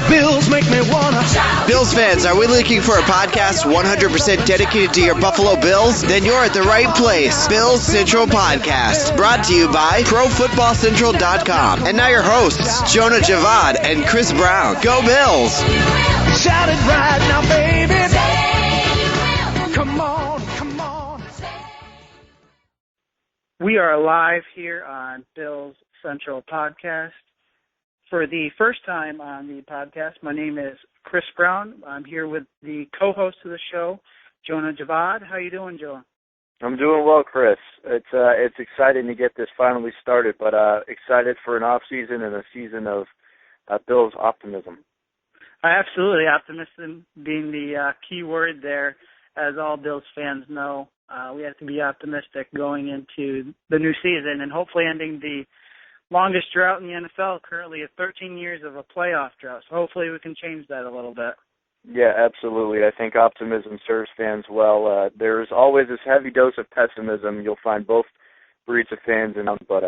Bills make me wanna shout. Bills fans, are we looking for a podcast 100% dedicated to your Buffalo Bills? Then you're at the right place. Bills Central Podcast, brought to you by ProFootballCentral.com. And now your hosts, Jonah Javad and Chris Brown. Go Bills! Shout it right now, baby. Come on, come on. We are live here on Bills Central Podcast. For the first time on the podcast, my name is Chris Brown. I'm here with the co-host of the show, Jonah Javad. How you doing, Jonah? I'm doing well, Chris. It's exciting to get this finally started, but excited for an off season and a season of Bills optimism. Absolutely, optimism being the key word there. As all Bills fans know, we have to be optimistic going into the new season and hopefully ending the longest drought in the NFL, currently at 13 years of a playoff drought. So hopefully we can change that a little bit. Yeah, absolutely. I think optimism serves fans well. There's always this heavy dose of pessimism. You'll find both breeds of fans in them, but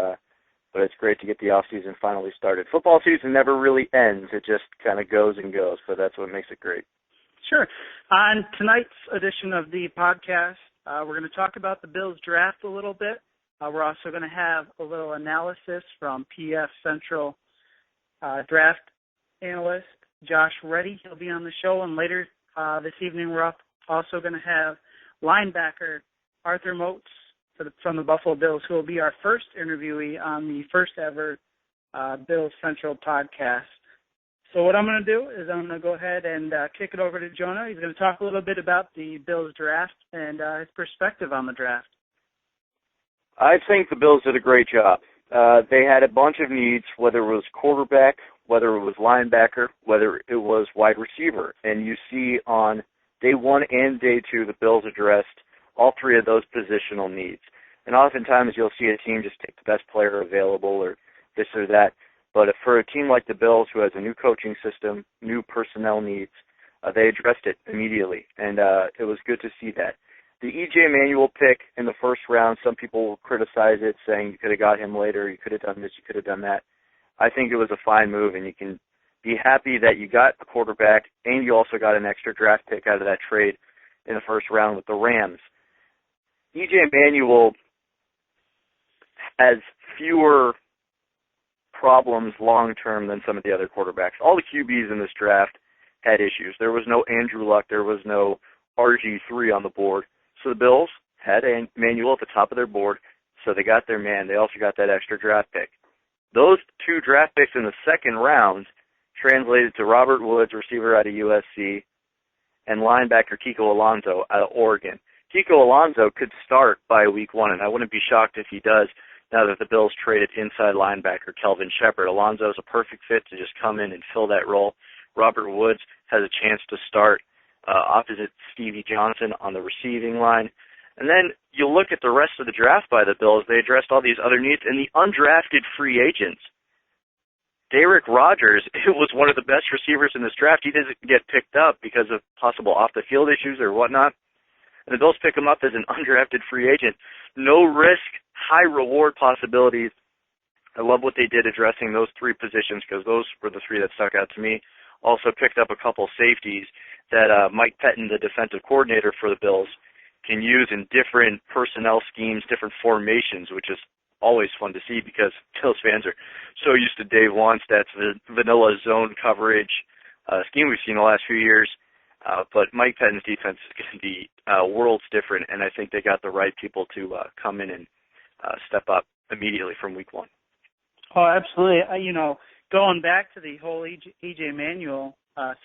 it's great to get the off season finally started. Football season never really ends. It just kind of goes and goes, so that's what makes it great. Sure. On tonight's edition of the podcast, we're going to talk about the Bills draft a little bit. We're also going to have a little analysis from PF Central draft analyst Josh Reedy. He'll be on the show, and later this evening we're also going to have linebacker Arthur Moats from the Buffalo Bills, who will be our first interviewee on the first ever Bills Central podcast. So what I'm going to do is I'm going to go ahead and kick it over to Jonah. He's going to talk a little bit about the Bills draft and his perspective on the draft. I think the Bills did a great job. They had a bunch of needs, whether it was quarterback, whether it was linebacker, whether it was wide receiver. And you see on day one and day two, the Bills addressed all three of those positional needs. And oftentimes you'll see a team just take the best player available or this or that. But for a team like the Bills, who has a new coaching system, new personnel needs, they addressed it immediately. And it was good to see that. The E.J. Manuel pick in the first round, some people will criticize it, saying you could have got him later, you could have done this, you could have done that. I think it was a fine move, and you can be happy that you got a quarterback, and you also got an extra draft pick out of that trade in the first round with the Rams. E.J. Manuel has fewer problems long-term than some of the other quarterbacks. All the QBs in this draft had issues. There was no Andrew Luck. There was no RG3 on the board. So the Bills had Manuel at the top of their board, so they got their man. They also got that extra draft pick. Those two draft picks in the second round translated to Robert Woods, receiver out of USC, and linebacker Kiko Alonso out of Oregon. Kiko Alonso could start by week one, and I wouldn't be shocked if he does now that the Bills traded inside linebacker Kelvin Shepard. Alonso is a perfect fit to just come in and fill that role. Robert Woods has a chance to start opposite Stevie Johnson on the receiving line. And then you look at the rest of the draft by the Bills. They addressed all these other needs. And the undrafted free agents, Derek Rogers, who was one of the best receivers in this draft, he doesn't get picked up because of possible off-the-field issues or whatnot. And the Bills pick him up as an undrafted free agent. No risk, high reward possibilities. I love what they did addressing those three positions because those were the three that stuck out to me. Also picked up a couple safeties that Mike Pettin, the defensive coordinator for the Bills, can use in different personnel schemes, different formations, which is always fun to see because Bills fans are so used to Dave Wanstadt's vanilla zone coverage scheme we've seen the last few years. But Mike Pettin's defense is going to be worlds different, and I think they got the right people to come in and step up immediately from week one. Oh, absolutely. Going back to the whole E.J. Manuel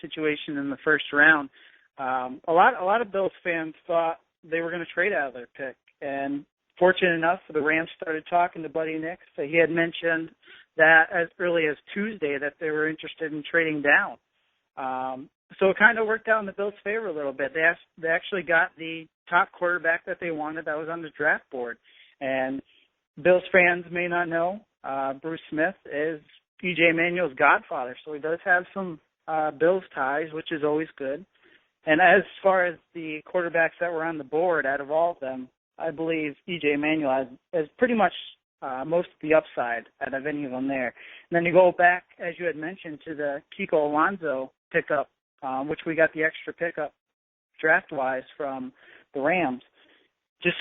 situation in the first round, a lot of Bills fans thought they were going to trade out of their pick. And fortunate enough, the Rams started talking to Buddy Nix. He had mentioned that as early as Tuesday that they were interested in trading down. So it kind of worked out in the Bills' favor a little bit. They actually got the top quarterback that they wanted that was on the draft board. And Bills fans may not know, Bruce Smith is E.J. Manuel's godfather, so he does have some Bills ties, which is always good. And as far as the quarterbacks that were on the board, out of all of them, I believe E.J. Manuel has pretty much most of the upside out of any of them there. And then you go back, as you had mentioned, to the Kiko Alonso pickup, which we got the extra pickup draft-wise from the Rams. Just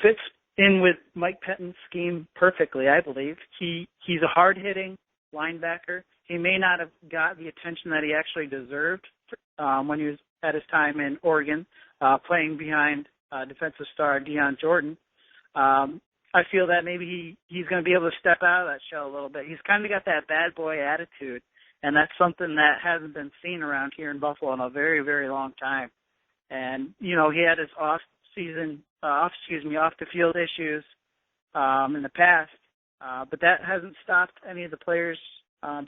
fits in with Mike Pettine's scheme perfectly, I believe. He's a hard-hitting linebacker. He may not have got the attention that he actually deserved when he was at his time in Oregon, playing behind defensive star Deion Jordan. I feel that maybe he's going to be able to step out of that shell a little bit. He's kind of got that bad boy attitude, and that's something that hasn't been seen around here in Buffalo in a very, very long time. And, you know, he had his off-the-field issues in the past, but that hasn't stopped any of the players,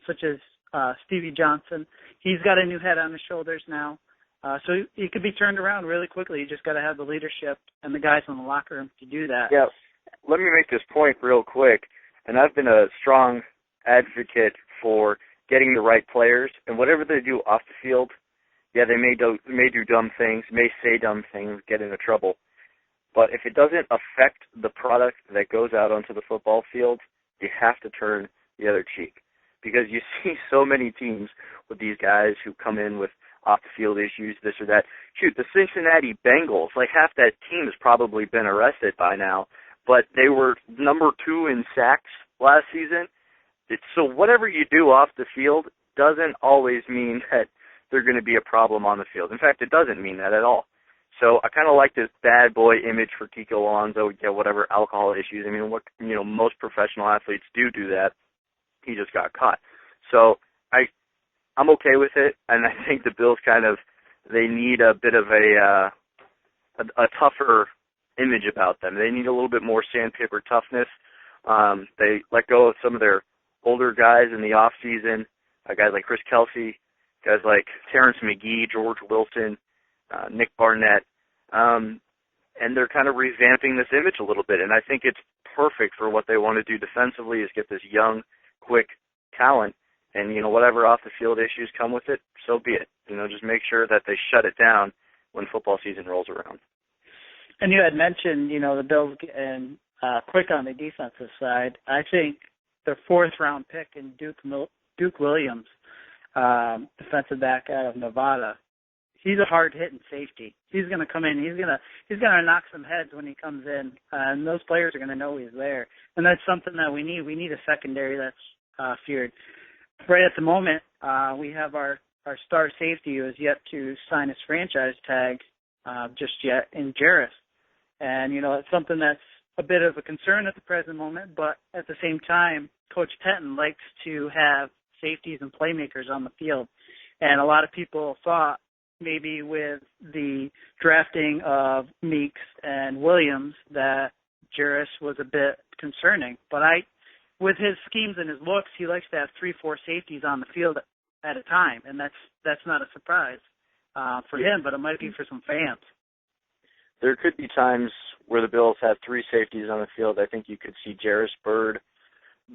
such as Stevie Johnson. He's got a new head on his shoulders now, so he could be turned around really quickly. You just got to have the leadership and the guys in the locker room to do that. Yeah, let me make this point real quick, and I've been a strong advocate for getting the right players, and whatever they do off the field, yeah, they may do dumb things, may say dumb things, get into trouble. But if it doesn't affect the product that goes out onto the football field, you have to turn the other cheek. Because you see so many teams with these guys who come in with off-the-field issues, this or that. Shoot, the Cincinnati Bengals, like half that team has probably been arrested by now, but they were number 2 in sacks last season. So whatever you do off the field doesn't always mean that they're going to be a problem on the field. In fact, it doesn't mean that at all. So I kind of like this bad boy image for Kiko Alonso, whatever alcohol issues. I mean, most professional athletes do that. He just got caught. So I'm okay with it, and I think the Bills they need a bit of a tougher image about them. They need a little bit more sandpaper toughness. They let go of some of their older guys in the off season, guys like Chris Kelsey, guys like Terrence McGee, George Wilson, Nick Barnett, and they're kind of revamping this image a little bit, and I think it's perfect for what they want to do defensively is get this young, quick talent, and, whatever off-the-field issues come with it, so be it. Just make sure that they shut it down when football season rolls around. And you had mentioned, the Bills getting quick on the defensive side. I think their 4th-round pick in Duke Williams, defensive back out of Nevada, he's a hard-hitting safety. He's going to come in. He's going to knock some heads when he comes in, and those players are going to know he's there. And that's something that we need. We need a secondary that's feared. Right at the moment, we have our star safety who has yet to sign his franchise tag just yet in Jarris. And, it's something that's a bit of a concern at the present moment, but at the same time, Coach Pettin likes to have safeties and playmakers on the field. And a lot of people thought maybe with the drafting of Meeks and Williams that Jarris was a bit concerning. But with his schemes and his looks, he likes to have 3-4 safeties on the field at a time, and that's not a surprise for him, but it might be for some fans. There could be times where the Bills have 3 safeties on the field. I think you could see Jarris Byrd.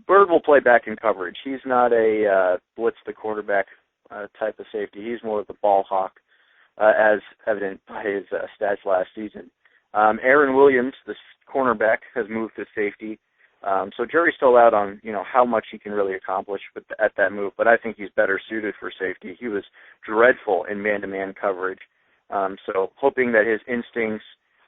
Byrd will play back in coverage. He's not a blitz the quarterback type of safety. He's more of the ball hawk, as evident by his stats last season. Aaron Williams, the cornerback, has moved to safety. So jury's still out on, how much he can really accomplish at that move, but I think he's better suited for safety. He was dreadful in man-to-man coverage. So hoping that his instincts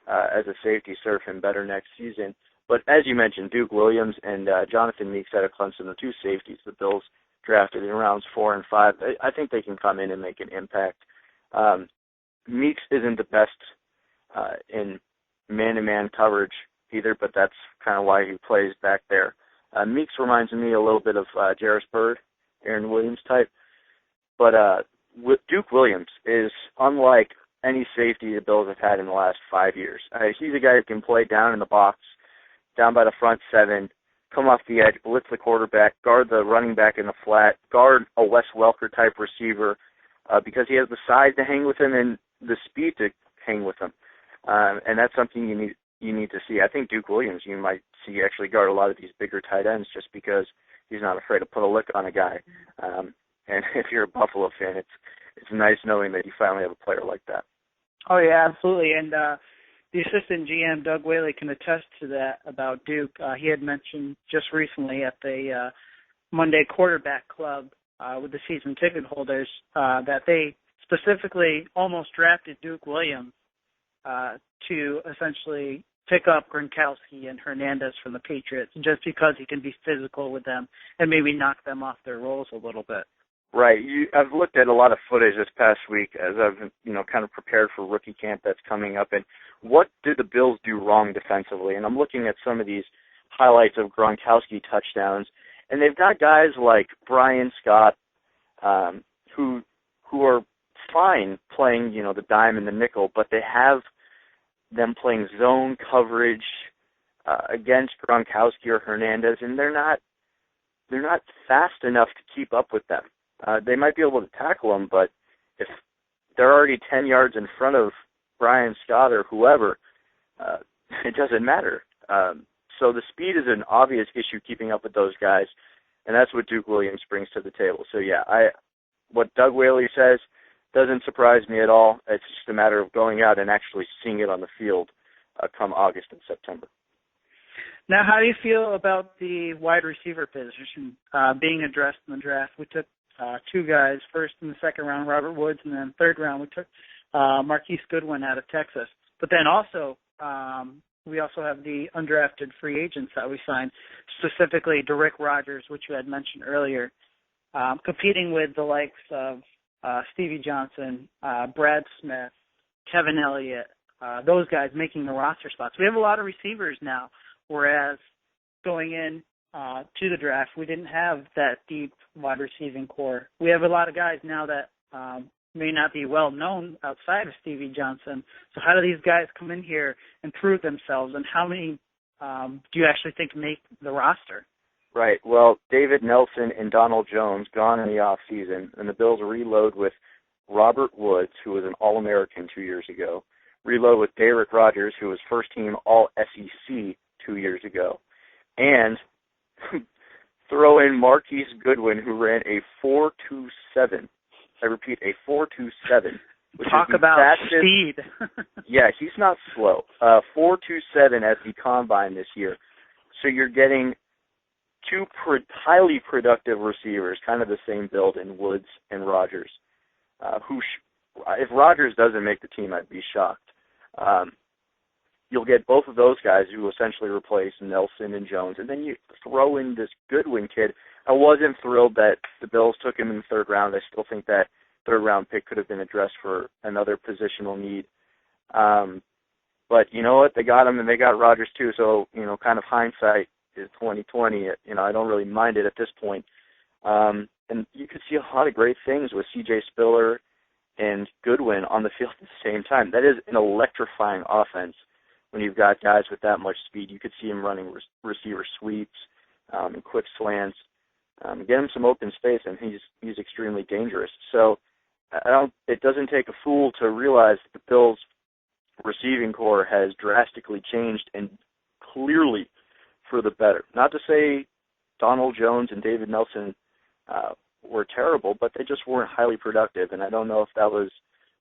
as a safety serve him better next season. But as you mentioned, Duke Williams and Jonathan Meeks out of Clemson, the 2 safeties the Bills drafted in rounds 4 and 5, I think they can come in and make an impact. Meeks isn't the best in man-to-man coverage either, but that's kind of why he plays back there. Meeks reminds me a little bit of Jarris Byrd, Aaron Williams type. But Duke Williams is unlike any safety the Bills have had in the last 5 years. He's a guy who can play down in the box, down by the front 7, come off the edge, blitz the quarterback, guard the running back in the flat, guard a Wes Welker type receiver because he has the size to hang with him and the speed to hang with him. And that's something you need to see. I think Duke Williams, you might see actually guard a lot of these bigger tight ends just because he's not afraid to put a lick on a guy. And if you're a Buffalo fan, it's nice knowing that you finally have a player like that. Oh, yeah, absolutely. And the assistant GM, Doug Whaley, can attest to that about Duke. He had mentioned just recently at the Monday Quarterback Club with the season ticket holders that they specifically almost drafted Duke Williams to essentially pick up Gronkowski and Hernandez from the Patriots just because he can be physical with them and maybe knock them off their roles a little bit. Right. I've looked at a lot of footage this past week as I've, kind of prepared for rookie camp that's coming up. And what did the Bills do wrong defensively? And I'm looking at some of these highlights of Gronkowski touchdowns, and they've got guys like Brian Scott, who are fine playing, the dime and the nickel, but they have them playing zone coverage against Gronkowski or Hernandez, and they're not fast enough to keep up with them. They might be able to tackle them, but if they're already 10 yards in front of Brian Scott or whoever, it doesn't matter. So the speed is an obvious issue keeping up with those guys, and that's what Duke Williams brings to the table. So, yeah, what Doug Whaley says doesn't surprise me at all. It's just a matter of going out and actually seeing it on the field come August and September. Now, how do you feel about the wide receiver position being addressed in the draft? We took two guys, first and the second round, Robert Woods, and then third round we took Marquise Goodwin out of Texas. But then also we also have the undrafted free agents that we signed, specifically Derrick Rogers, which you had mentioned earlier, competing with the likes of Stevie Johnson, Brad Smith, Kevin Elliott, those guys making the roster spots. We have a lot of receivers now, whereas going in to the draft, we didn't have that deep wide receiving core. We have a lot of guys now that may not be well known outside of Stevie Johnson. So how do these guys come in here and prove themselves, and how many do you actually think make the roster? Right. Well, David Nelson and Donald Jones gone in the off season, and the Bills reload with Robert Woods, who was an All-American 2 years ago. Reload with Derrick Rogers, who was first-team All-SEC 2 years ago. And throw in Marquise Goodwin, who ran a 4.27. I repeat, a 4.27. Talk about fastest speed. Yeah, he's not slow. 4.27 at the combine this year. So you're getting two highly productive receivers, kind of the same build in Woods and Rogers. If Rogers doesn't make the team, I'd be shocked. You'll get both of those guys who essentially replace Nelson and Jones, and then you throw in this Goodwin kid. I wasn't thrilled that the Bills took him in the third round. I still think that third-round pick could have been addressed for another positional need. But you know what? They got him, and they got Rogers too, so, kind of hindsight is 20/20. I don't really mind it at this point. And you could see a lot of great things with C.J. Spiller and Goodwin on the field at the same time. That is an electrifying offense. When you've got guys with that much speed, you could see him running receiver sweeps and quick slants. Get him some open space, and he's extremely dangerous. So it doesn't take a fool to realize that the Bills' receiving core has drastically changed, and clearly for the better. Not to say Donald Jones and David Nelson were terrible, but they just weren't highly productive, and I don't know if that was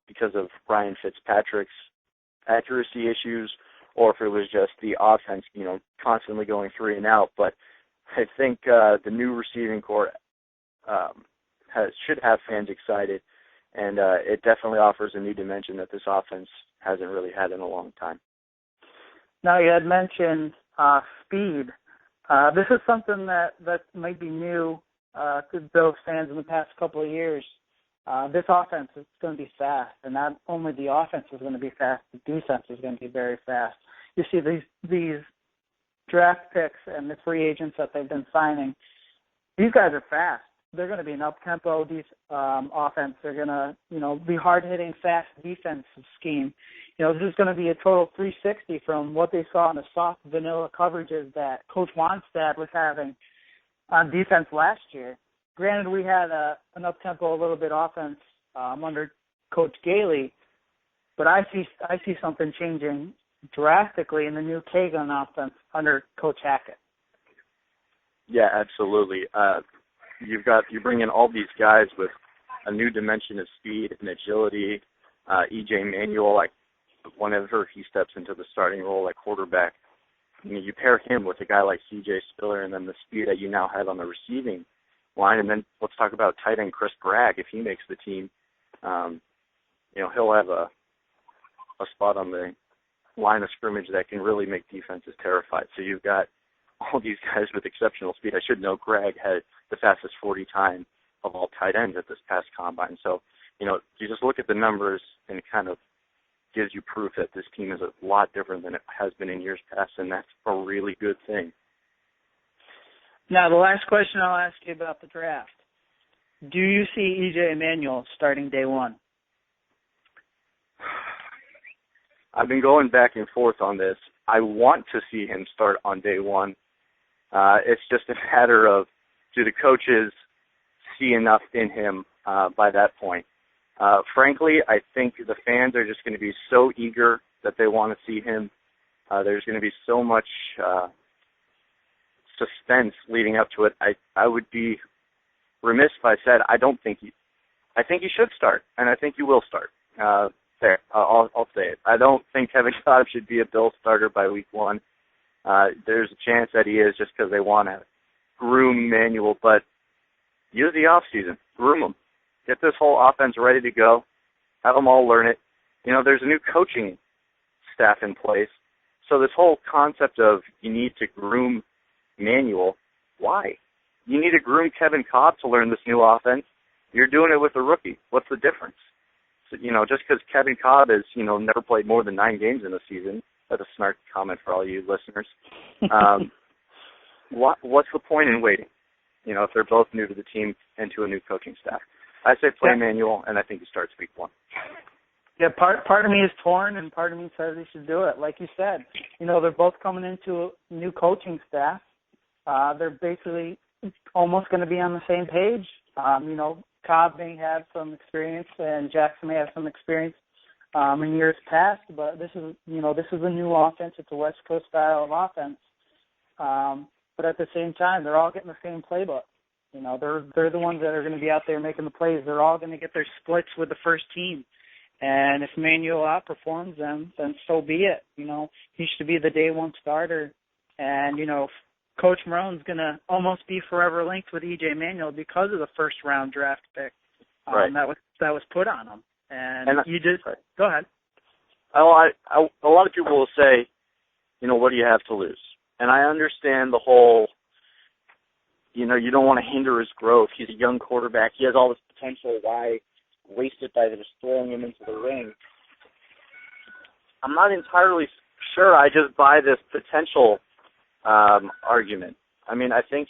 because of Ryan Fitzpatrick's accuracy issues, or if it was just the offense, constantly going 3 and out. But I think the new receiving core should have fans excited, and it definitely offers a new dimension that this offense hasn't really had in a long time. Now, you had mentioned speed. This is something that might be new to Bills fans in the past couple of years. This offense is going to be fast, and not only the offense is going to be fast, the defense is going to be very fast. You see these draft picks and the free agents that they've been signing, these guys are fast. They're going to be an up-tempo offense. They're going to, be hard-hitting, fast defensive scheme. This is going to be a total 360 from what they saw in the soft vanilla coverages that Coach Wannstedt was having on defense last year. Granted, we had an up-tempo, a little bit offense under Coach Gailey, but I see something changing drastically in the new Kagan offense under Coach Hackett. Yeah, absolutely. You bring in all these guys with a new dimension of speed and agility. E.J. Manuel, whenever he steps into the starting role at quarterback. You pair him with a guy like C.J. Spiller and then the speed that you now have on the receiving line. And then let's talk about tight end Chris Bragg. If he makes the team, he'll have a spot on the line of scrimmage that can really make defenses terrified. So you've got all these guys with exceptional speed. I should know Greg had the fastest 40 time of all tight ends at this past combine. So, you just look at the numbers and it kind of gives you proof that this team is a lot different than it has been in years past, and that's a really good thing. Now, the last question I'll ask you about the draft. Do you see E.J. Manuel starting day one? I've been going back and forth on this. I want to see him start on day one. It's just a matter of, do the coaches see enough in him by that point? Frankly, I think the fans are just going to be so eager that they want to see him. There's going to be so much suspense leading up to it. I would be remiss if I said I think he should start, and I think he will start. There, I'll say it. I don't think Kevin Cobb should be a Bills starter by week one. There's a chance that he is just because they want to groom Manuel, but use the off season, groom him. Get this whole offense ready to go. Have them all learn it. There's a new coaching staff in place. So this whole concept of you need to groom Manuel, why? You need to groom Kevin Cobb to learn this new offense. You're doing it with a rookie. What's the difference? So, just because Kevin Cobb has, never played more than 9 games in a season. That's a snarky comment for all you listeners. What's the point in waiting? If they're both new to the team and to a new coaching staff. I say play Manuel, and I think he starts week one. Yeah, part of me is torn, and part of me says he should do it. Like you said, they're both coming into a new coaching staff. They're basically almost going to be on the same page. Cobb may have some experience, and Jackson may have some experience in years past, but this is a new offense. It's a West Coast style of offense. But at the same time, they're all getting the same playbook. They're the ones that are going to be out there making the plays. They're all going to get their splits with the first team. And if Manuel outperforms them, then so be it. He should be the day one starter. And, Coach Marone's going to almost be forever linked with E.J. Manuel because of the first round draft pick that was put on him. And you just go ahead. A lot of people will say, what do you have to lose? And I understand the whole, you don't want to hinder his growth. He's a young quarterback. He has all this potential. Why waste it by just throwing him into the ring? I'm not entirely sure I just buy this potential argument. I mean, I think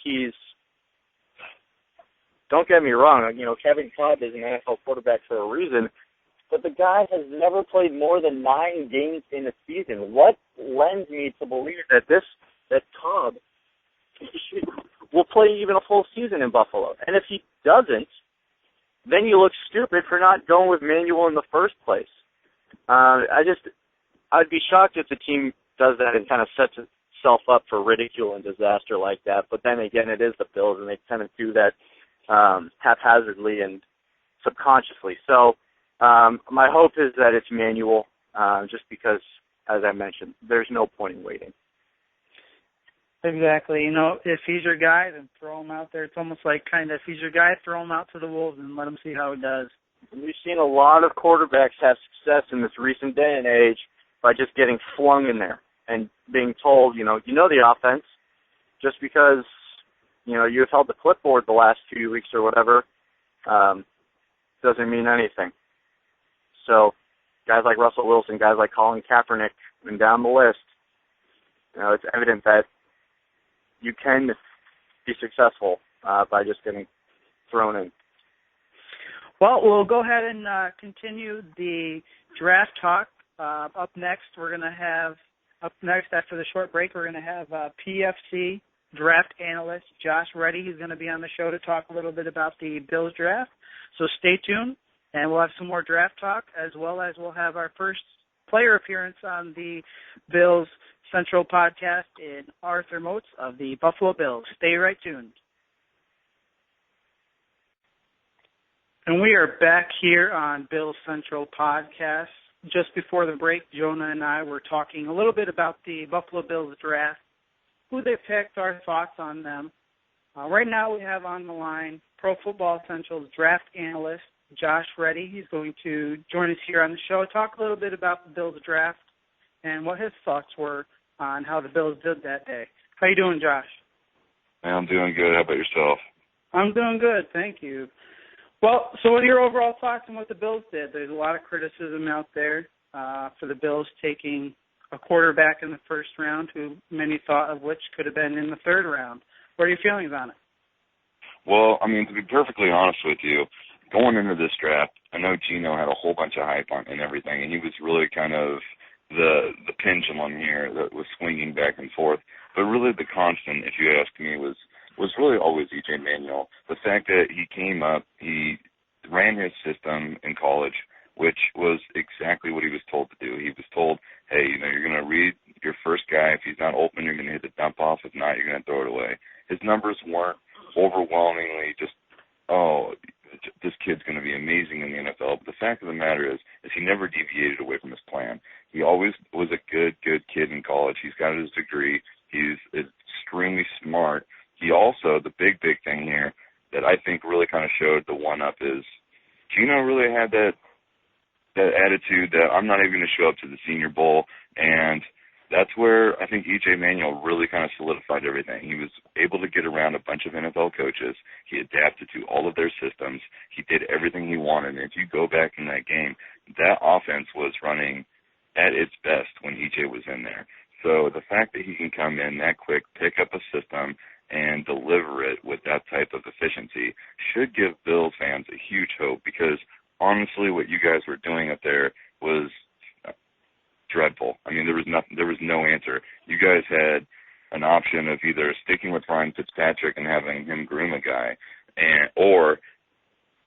don't get me wrong, Kevin Cobb is an NFL quarterback for a reason, but the guy has never played more than 9 games in a season. What lends me to believe that Cobb will play even a full season in Buffalo? And if he doesn't, then you look stupid for not going with Manuel in the first place. I'd be shocked if the team does that and kind of sets itself up for ridicule and disaster like that. But then again, it is the Bills, and they tend to do that haphazardly and subconsciously. So my hope is that it's Manuel, just because, as I mentioned, there's no point in waiting. Exactly. If he's your guy, then throw him out there. It's almost like if he's your guy, throw him out to the Wolves and let him see how he does. We've seen a lot of quarterbacks have success in this recent day and age by just getting flung in there and being told, you know the offense, just because, you've held the clipboard the last few weeks or whatever, doesn't mean anything. So guys like Russell Wilson, guys like Colin Kaepernick, and down the list, it's evident that you can be successful by just getting thrown in. Well, we'll go ahead and continue the draft talk. Up next after the short break, we're going to have PFC draft analyst Josh Reedy. He's going to be on the show to talk a little bit about the Bills draft. So stay tuned, and we'll have some more draft talk, as well as we'll have our first player appearance on the Bills Central podcast in Arthur Moats of the Buffalo Bills. Stay right tuned. And we are back here on Bills Central podcast just before the break, Jonah and I were talking a little bit about the Buffalo Bills draft, who they picked, our thoughts on them. Right now we have on the line Pro Football Central's draft analyst, Josh Reedy. He's going to join us here on the show, talk a little bit about the Bills draft and what his thoughts were on how the Bills did that day. How you doing, Josh? I'm doing good. How about yourself? I'm doing good, thank you. Well, so what are your overall thoughts on what the Bills did? There's a lot of criticism out there for the Bills taking a quarterback in the first round, who many thought of which could have been in the third round. What are your feelings on it? Well, I mean, to be perfectly honest with you, going into this draft, I know Gino had a whole bunch of hype on and everything, and he was really kind of the pendulum here that was swinging back and forth. But really the constant, if you ask me, was really always E.J. Manuel. The fact that he came up, he ran his system in college, which was exactly what he was told to do. He was told, hey, you're going to read your first guy. If he's not open, you're going to hit the dump off. If not, you're going to throw it away. His numbers weren't overwhelmingly just, this kid's going to be amazing in the NFL. But the fact of the matter is he never deviated away from his plan. He always was a good kid in college. He's got his degree. He's extremely smart. He also, the big thing here that I think really kind of showed the one-up is Gino really had that attitude that I'm not even going to show up to the Senior Bowl, and that's where I think E.J. Manuel really kind of solidified everything. He was able to get around a bunch of NFL coaches. He adapted to all of their systems. He did everything he wanted. And if you go back in that game, that offense was running at its best when E.J. was in there. So the fact that he can come in that quick, pick up a system, and deliver it with that type of efficiency should give Bills fans a huge hope, because honestly what you guys were doing up there was dreadful. I mean, there was no answer. You guys had an option of either sticking with Ryan Fitzpatrick and having him groom a guy, or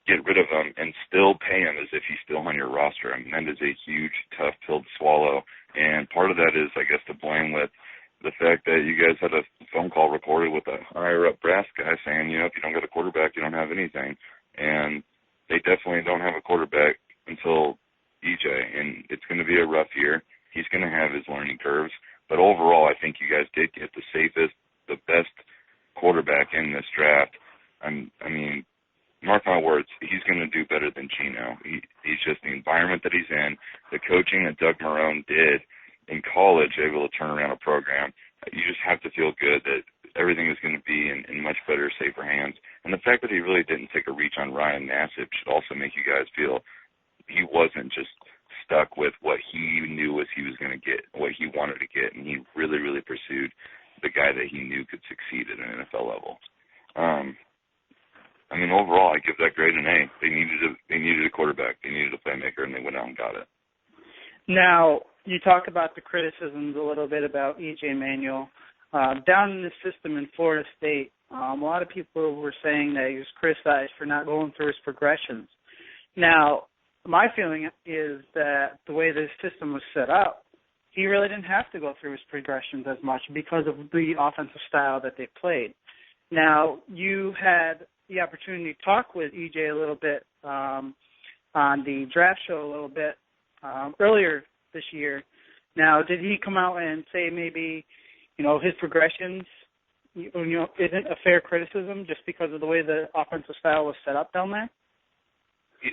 get rid of him and still pay him as if he's still on your roster. I mean, that is a huge, tough pill to swallow. And part of that is, I guess, to blame with the fact that you guys had a phone call recorded with a higher-up brass guy saying, if you don't get a quarterback, you don't have anything. And they definitely don't have a quarterback until EJ, and it's going to be a rough year. He's going to have his learning curves. But overall, I think you guys did get the safest, the best quarterback in this draft. I mean, mark my words, he's going to do better than Gino. He's just the environment that he's in, the coaching that Doug Marrone did in college, able to turn around a program. You just have to feel good that everything is going to be in much better, safer hands. And the fact that he really didn't take a reach on Ryan Nassib should also make you guys feel he wasn't just stuck with what he knew as he was going to get, what he wanted to get, and he really, really pursued the guy that he knew could succeed at an NFL level. I mean, overall, I give that grade an A. They needed a quarterback. They needed a playmaker, and they went out and got it. Now, you talk about the criticisms a little bit about E.J. Manuel. Down in the system in Florida State, a lot of people were saying that he was criticized for not going through his progressions. Now, my feeling is that the way this system was set up, he really didn't have to go through his progressions as much because of the offensive style that they played. Now, you had the opportunity to talk with EJ a little bit on the draft show a little bit earlier this year. Now, did he come out and say maybe, his progressions, isn't a fair criticism just because of the way the offensive style was set up down there?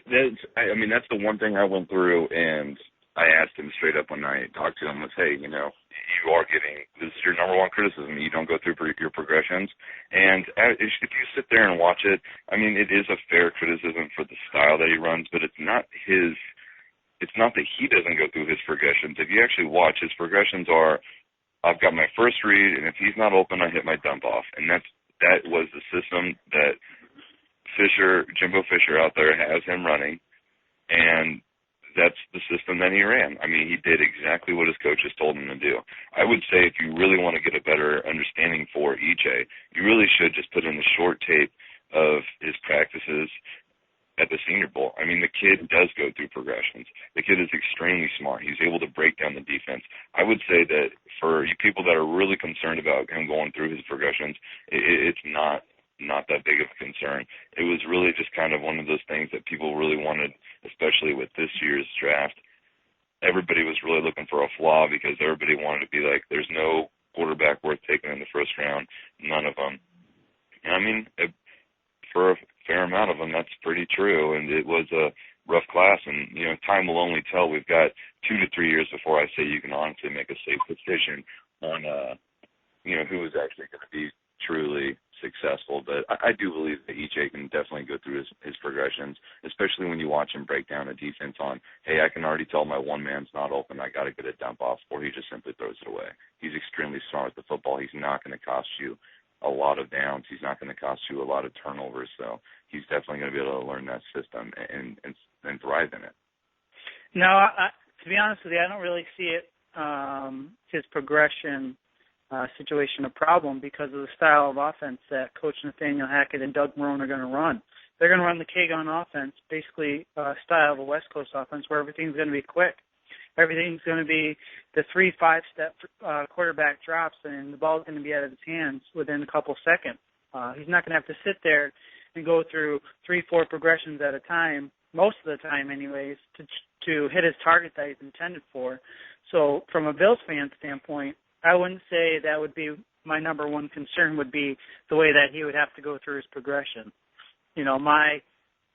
That's the one thing I went through, and I asked him straight up when I talked to him was, hey, you are getting, this is your number one criticism. You don't go through your progressions. And if you sit there and watch it, it is a fair criticism for the style that he runs, but it's not that he doesn't go through his progressions. If you actually watch, his progressions are, I've got my first read, and if he's not open, I hit my dump off. And that was the system that Jimbo Fisher out there has him running, and that's the system that he ran. He did exactly what his coaches told him to do. I would say if you really want to get a better understanding for EJ, you really should just put in the short tape of his practices at the Senior Bowl. The kid does go through progressions. The kid is extremely smart. He's able to break down the defense. I would say that for you people that are really concerned about him going through his progressions, it's not that big of a concern. It was really just kind of one of those things that people really wanted, especially with this year's draft. everybody was really looking for a flaw because everybody wanted to be like, there's no quarterback worth taking in the first round, none of them. And I mean, for a fair amount of them, that's pretty true, and it was a rough class, and, you know, time will only tell. We've got 2 to 3 years before I say you can honestly make a safe decision on, you know, who is actually going to be truly successful. But I do believe that EJ can definitely go through his progressions, especially when you watch him break down a defense on, hey, I can already tell my one man's not open, I got to get a dump off, or he just simply throws it away. He's extremely smart with the football. He's not going to cost you a lot of downs. He's not going to cost you a lot of turnovers. So he's definitely going to be able to learn that system and thrive in it. No, to be honest with you, I don't really see it, his progression situation, a problem because of the style of offense that Coach Nathaniel Hackett and Doug Marrone are going to run. They're going to run the K-gun offense, basically style of a West Coast offense where everything's going to be quick. Everything's going to be the 3-5-step quarterback drops, and the ball's going to be out of his hands within a couple seconds. He's not going to have to sit there and go through 3-4 progressions at a time, most of the time anyways, to hit his target that he's intended for. So from a Bills fan standpoint, I wouldn't say that would be my number one concern would be the way that he would have to go through his progression. You know, my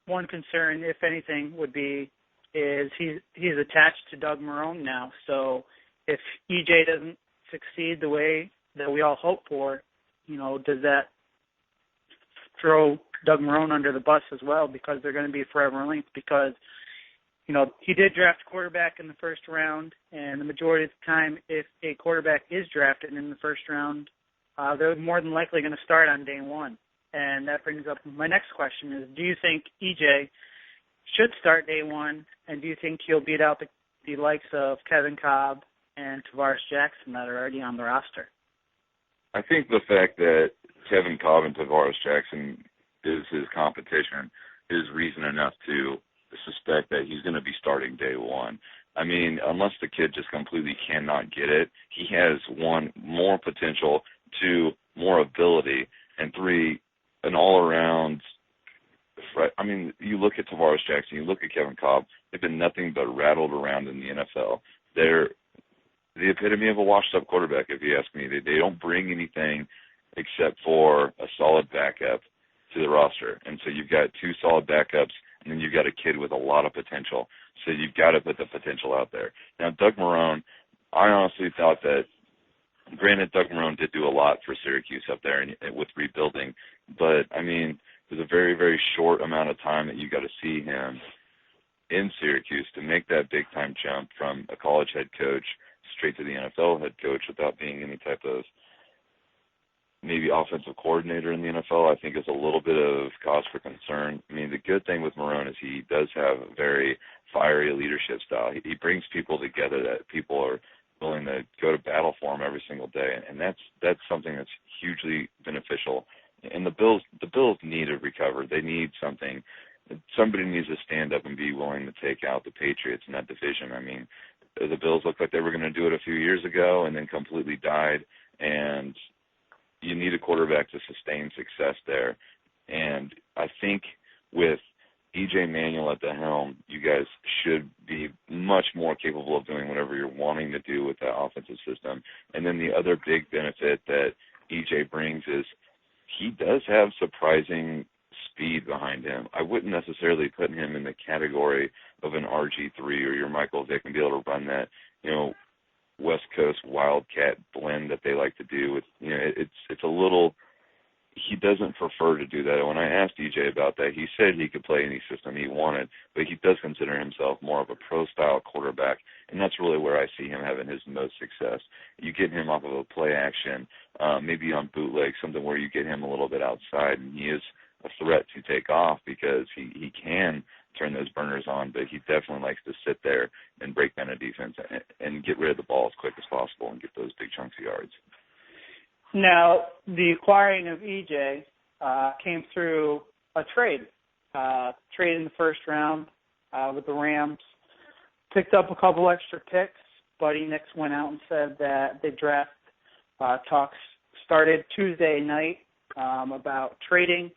one concern, if anything, would be is he's attached to Doug Marrone now. So if EJ doesn't succeed the way that we all hope for, you know, does that throw Doug Marrone under the bus as well, because they're going to be forever linked? Because, you know, he did draft a quarterback in the first round, and the majority of the time, if a quarterback is drafted in the first round, they're more than likely going to start on day one. And that brings up my next question is, do you think EJ should start day one, and do you think he'll beat out the likes of Kevin Cobb and Tavares Jackson that are already on the roster? I think the fact that Kevin Cobb and Tavares Jackson is his competition is reason enough to suspect that he's going to be starting day one. I mean, unless the kid just completely cannot get it, he has, 1, more potential, 2, more ability, and 3, an all-around. I mean, you look at Tavares Jackson, you look at Kevin Cobb, they've been nothing but rattled around in the NFL. They're the epitome of a washed-up quarterback, if you ask me. They don't bring anything except for a solid backup to the roster. And so you've got 2 solid backups, and then you've got a kid with a lot of potential. So you've got to put the potential out there. Now, Doug Marrone, I honestly thought that, granted, Doug Marrone did do a lot for Syracuse up there and with rebuilding, but, I mean, there's a very, very short amount of time that you got to see him in Syracuse to make that big-time jump from a college head coach straight to the NFL head coach without being any type of maybe offensive coordinator in the NFL, I think is a little bit of cause for concern. I mean, the good thing with Marrone is he does have a very fiery leadership style. He brings people together that people are willing to go to battle for him every single day, and that's something that's hugely beneficial. And the Bills need to recover. They need something. Somebody needs to stand up and be willing to take out the Patriots in that division. I mean, the Bills looked like they were going to do it a few years ago and then completely died, and you need a quarterback to sustain success there. And I think with EJ Manuel at the helm, you guys should be much more capable of doing whatever you're wanting to do with that offensive system. And then the other big benefit that EJ brings is he does have surprising speed behind him. I wouldn't necessarily put him in the category of an RG3 or your Michael Vick and be able to run that, you know, West Coast Wildcat blend that they like to do. With, you know, it's a little. He doesn't prefer to do that. When I asked EJ about that, he said he could play any system he wanted, but he does consider himself more of a pro-style quarterback, and that's really where I see him having his most success. You get him off of a play action, maybe on bootleg, something where you get him a little bit outside, and he is a threat to take off because he can turn those burners on, but he definitely likes to sit there and break down a defense and get rid of the ball as quick as possible and get those big chunks of yards. Now, the acquiring of EJ came through a trade. Trade in the first round with the Rams. Picked up a couple extra picks. Buddy Nix went out and said that the draft talks started Tuesday night about trading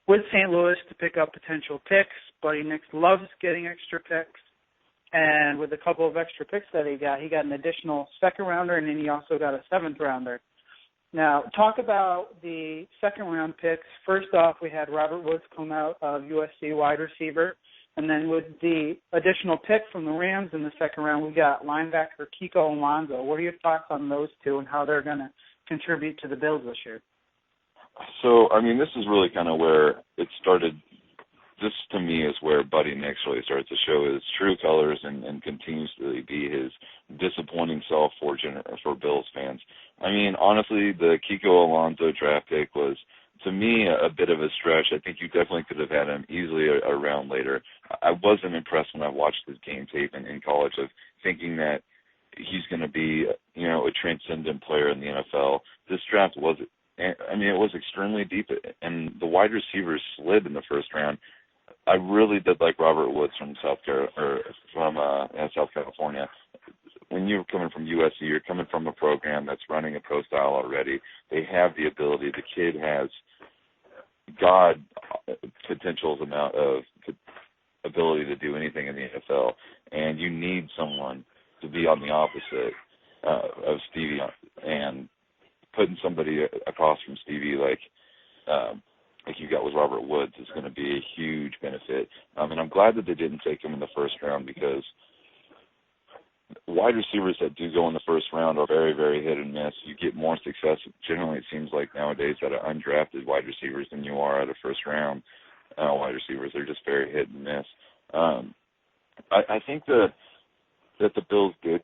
with St. Louis to pick up potential picks. Buddy Nix loves getting extra picks. And with a couple of extra picks that he got an additional second rounder, and then he also got a seventh rounder. Now, talk about the second round picks. First off, we had Robert Woods come out of USC wide receiver. And then with the additional pick from the Rams in the second round, we got linebacker Kiko Alonso. What are your thoughts on those two and how they're going to contribute to the Bills this year? So, I mean, this is really kind of where it started. This, to me, is where Buddy Nix really starts to show his true colors and continues to be his disappointing self for Bills fans. I mean, honestly, the Kiko Alonso draft pick was, to me, a bit of a stretch. I think you definitely could have had him easily a round later. I wasn't impressed when I watched his game tape in college of thinking that he's going to be, a transcendent player in the NFL. This draft was, it was extremely deep, and the wide receivers slid in the first round. I really did like Robert Woods from South California. When you're coming from USC, you're coming from a program that's running a pro style already. They have the ability. The kid has God potential's amount of ability to do anything in the NFL, and you need someone to be on the opposite of Stevie, and putting somebody across from Stevie like you got with Robert Woods is going to be a huge benefit. And I'm glad that they didn't take him in the first round, because wide receivers that do go in the first round are very, very hit and miss. You get more success, generally it seems like nowadays, out of undrafted wide receivers than you are out of first round wide receivers. They're just very hit and miss. I think that the Bills did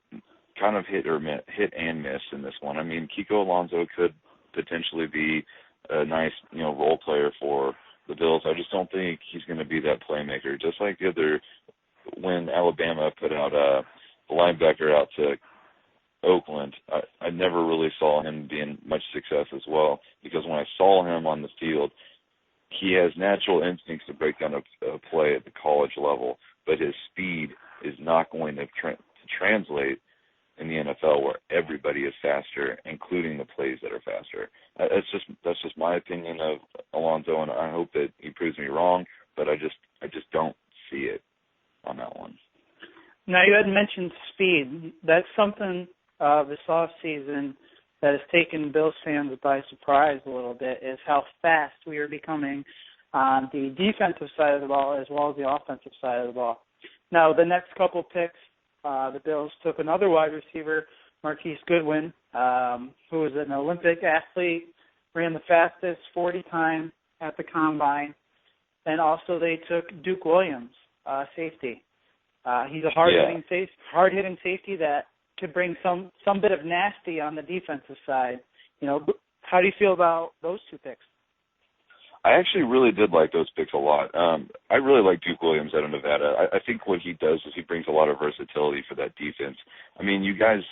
kind of hit and miss in this one. I mean, Kiko Alonso could potentially be a nice, role player for the Bills. I just don't think he's going to be that playmaker. Just like the other, when Alabama put out the linebacker out to Oakland, I never really saw him being much success as well, because when I saw him on the field, he has natural instincts to break down a play at the college level, but his speed is not going to translate in the NFL, where everybody is faster, including the plays that are faster. That's just my opinion of Alonso, and I hope that he proves me wrong, but I just don't see it on that one. Now, you had mentioned speed. That's something this offseason that has taken Bills fans by surprise a little bit, is how fast we are becoming on the defensive side of the ball as well as the offensive side of the ball. Now, the next couple picks, the Bills took another wide receiver, Marquise Goodwin, who was an Olympic athlete, ran the fastest 40 times at the combine. And also they took Duke Williams, safety. He's a hard-hitting safety that could bring some bit of nasty on the defensive side. How do you feel about those two picks? I actually really did like those picks a lot. I really like Duke Williams out of Nevada. I think what he does is he brings a lot of versatility for that defense. I mean, you guys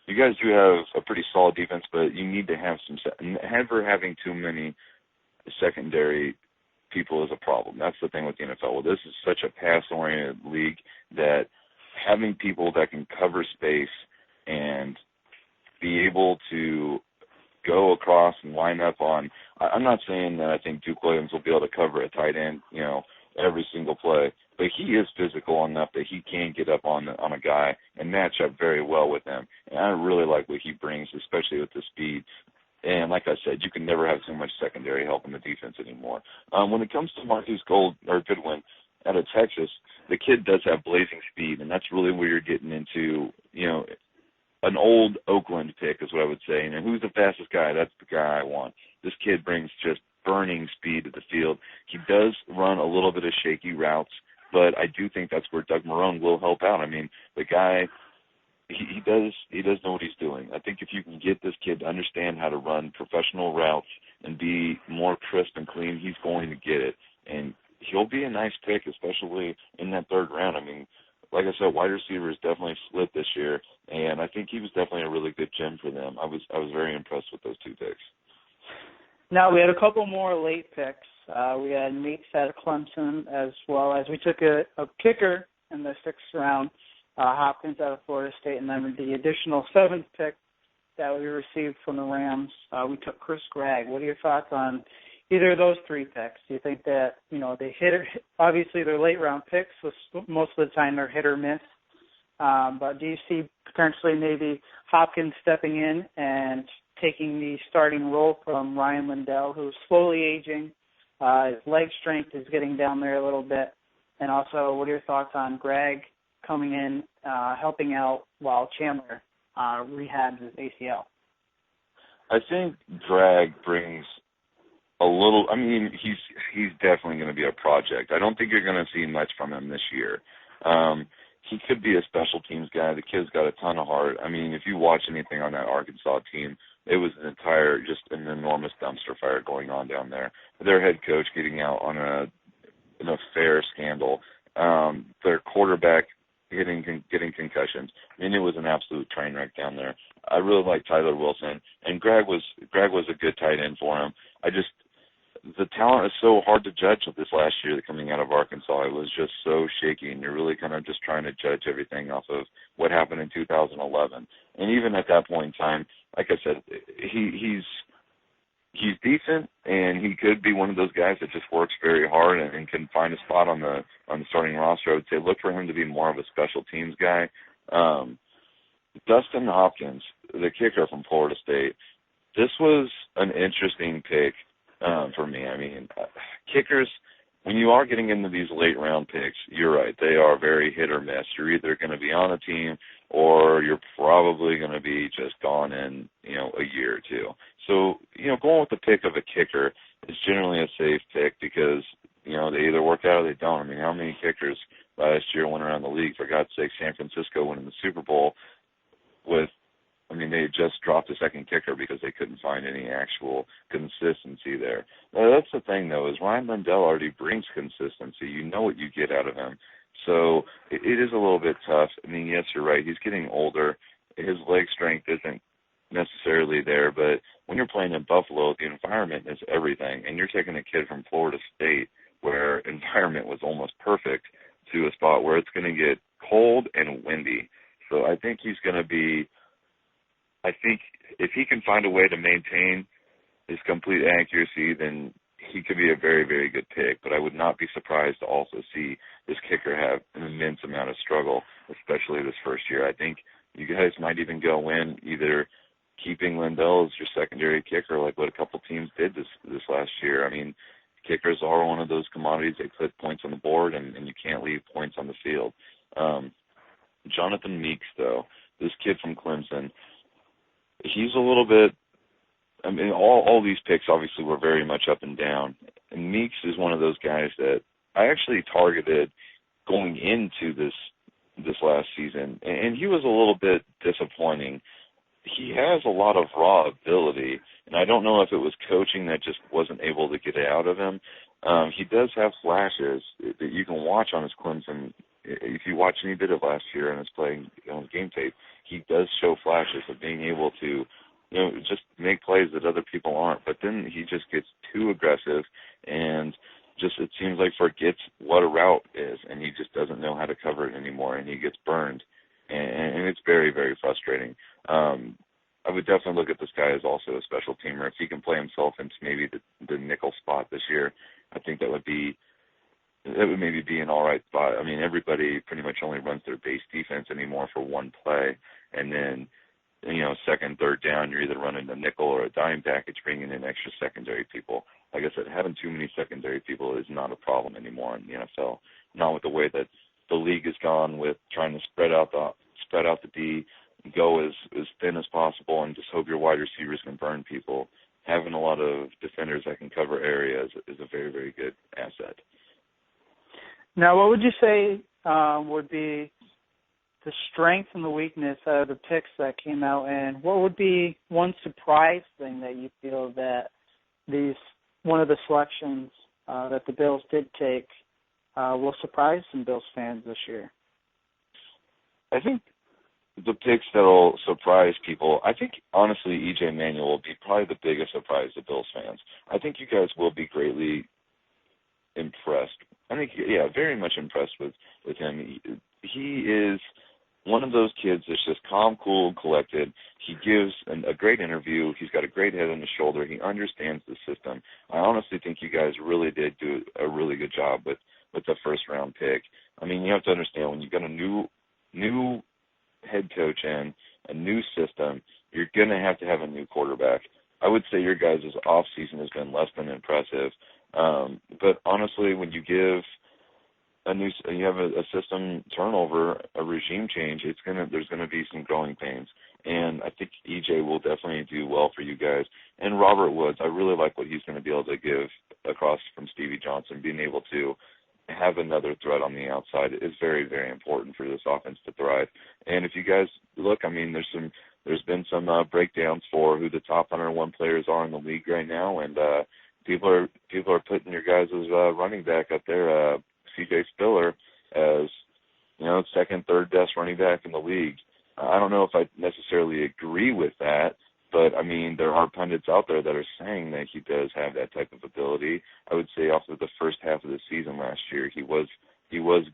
do have a pretty solid defense, but you need to have never having too many secondary people is a problem. That's the thing with the NFL. Well, this is such a pass-oriented league that having people that can cover space and be able to go across and line up on – I'm not saying that I think Duke Williams will be able to cover a tight end, every single play, but he is physical enough that he can get up on a guy and match up very well with him. And I really like what he brings, especially with the speed. And like I said, you can never have too much secondary help in the defense anymore. When it comes to Marquise Goodwin out of Texas, the kid does have blazing speed, and that's really where you're getting into, an old Oakland pick is what I would say. And who's the fastest guy? That's the guy I want. This kid brings just burning speed to the field. He does run a little bit of shaky routes, but I do think that's where Doug Marrone will help out. I mean, the guy, he does know what he's doing. I think if you can get this kid to understand how to run professional routes and be more crisp and clean, he's going to get it. And he'll be a nice pick, especially in that third round. I mean, like I said, wide receivers definitely split this year, and I think he was definitely a really good gem for them. I was very impressed with those two picks. Now, we had a couple more late picks. We had Meeks out of Clemson, as well as we took a kicker in the sixth round, Hopkins out of Florida State, and then the additional seventh pick that we received from the Rams, we took Chris Gregg. What are your thoughts on either of those three picks? Do you think that, they hit, obviously they're late round picks, so most of the time they're hit or miss. But do you see potentially maybe Hopkins stepping in and taking the starting role from Ryan Lindell, who's slowly aging? His leg strength is getting down there a little bit. And also, what are your thoughts on Greg coming in, helping out while Chandler rehabs his ACL? I think Greg brings a little. I mean, he's definitely going to be a project. I don't think you're going to see much from him this year. He could be a special teams guy. The kid's got a ton of heart. I mean, if you watch anything on that Arkansas team, it was just an enormous dumpster fire going on down there. Their head coach getting out on an affair scandal. Their quarterback getting concussions. I mean, it was an absolute train wreck down there. I really like Tyler Wilson, and Greg was a good tight end for him. The talent is so hard to judge with this last year coming out of Arkansas. It was just so shaky, and you're really kind of just trying to judge everything off of what happened in 2011. And even at that point in time, like I said, he's decent, and he could be one of those guys that just works very hard and can find a spot on the starting roster. I would say look for him to be more of a special teams guy. Dustin Hopkins, the kicker from Florida State, this was an interesting pick for me. I mean, kickers, when you are getting into these late round picks, you're right, they are very hit or miss. You're either going to be on a team or you're probably going to be just gone in, a year or two. So, going with the pick of a kicker is generally a safe pick because, they either work out or they don't. I mean, how many kickers last year went around the league? For God's sake, San Francisco winning the Super Bowl they just dropped a second kicker because they couldn't find any actual consistency there. Now, that's the thing, though, is Ryan Lindell already brings consistency. You know what you get out of him. So it is a little bit tough. I mean, yes, you're right. He's getting older. His leg strength isn't necessarily there, but when you're playing in Buffalo, the environment is everything, and you're taking a kid from Florida State where environment was almost perfect to a spot where it's going to get cold and windy. So I think he's going to be – I think if he can find a way to maintain his complete accuracy, then he could be a very, very good pick. But I would not be surprised to also see this kicker have an immense amount of struggle, especially this first year. I think you guys might even go in either keeping Lindell as your secondary kicker like what a couple teams did this last year. I mean, kickers are one of those commodities. They put points on the board, and you can't leave points on the field. Jonathan Meeks, though, this kid from Clemson, he's a little bit – I mean, all these picks obviously were very much up and down. And Meeks is one of those guys that I actually targeted going into this last season, and he was a little bit disappointing. He has a lot of raw ability, and I don't know if it was coaching that just wasn't able to get it out of him. He does have flashes that you can watch on his Clemson. If you watch any bit of last year and his playing on game tape, he does show flashes of being able to, just make plays that other people aren't. But then he just gets too aggressive and just it seems like forgets what a route is, and he just doesn't know how to cover it anymore, and he gets burned, and it's very, very frustrating. I would definitely look at this guy as also a special teamer. If he can play himself into maybe the nickel spot this year, I think that would maybe be an all right spot. I mean, everybody pretty much only runs their base defense anymore for one play, and then, second, third down, you're either running a nickel or a dime package, bringing in extra secondary people. Like I said, having too many secondary people is not a problem anymore in the NFL. Not with the way that the league has gone with trying to spread out the D, go as thin as possible, and just hope your wide receivers can burn people. Having a lot of defenders that can cover areas is a very, very good asset. Now, what would you say would be the strength and the weakness of the picks that came out, and what would be one surprise thing that you feel that one of the selections that the Bills did take will surprise some Bills fans this year? I think the picks that will surprise people, I think, honestly, E.J. Manuel will be probably the biggest surprise to Bills fans. I think you guys will be greatly impressed. I think, very much impressed with him. He is one of those kids that's just calm, cool, and collected. He gives a great interview. He's got a great head on his shoulder. He understands the system. I honestly think you guys really did do a really good job with the first-round pick. I mean, you have to understand, when you've got a new new head coach in, a new system, you're going to have a new quarterback. I would say your guys' off season has been less than impressive. But honestly, when you give you have a system turnover, a regime change, there's gonna be some growing pains. And I think EJ will definitely do well for you guys. And Robert Woods, I really like what he's going to be able to give across from Stevie Johnson. Being able to have another threat on the outside is very, very important for this offense to thrive. And if you guys look, I mean, there's been some breakdowns for who the top 101 players are in the league right now, and people are putting your guys' running back up there, C.J. Spiller, as second, third best running back in the league. I don't know if I necessarily agree with that, but I mean there are pundits out there that are saying that he does have that type of ability. I would say off of the first half of the season last year, he was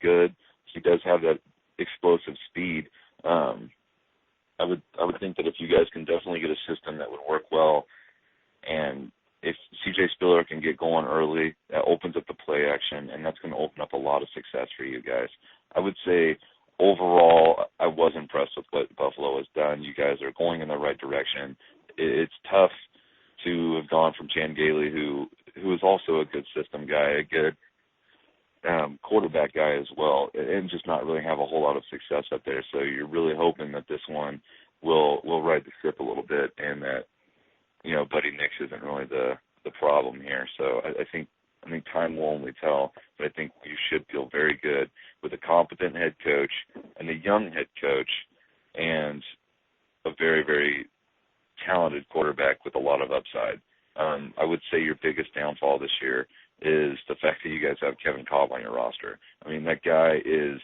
good. He does have that explosive speed. I would think that if you guys can definitely get a system that would work well, and if C.J. Spiller can get going early, that opens up the play action, and that's going to open up a lot of success for you guys. I would say overall, I was impressed with what Buffalo has done. You guys are going in the right direction. It's tough to have gone from Chan Gailey, who is also a good system guy, a good quarterback guy as well, and just not really have a whole lot of success up there. So you're really hoping that this one will right the ship a little bit, and that Buddy Nix isn't really the problem here. So I think time will only tell, but I think you should feel very good with a competent head coach and a young head coach and a very, very talented quarterback with a lot of upside. I would say your biggest downfall this year is the fact that you guys have Kevin Cobb on your roster. I mean, that guy is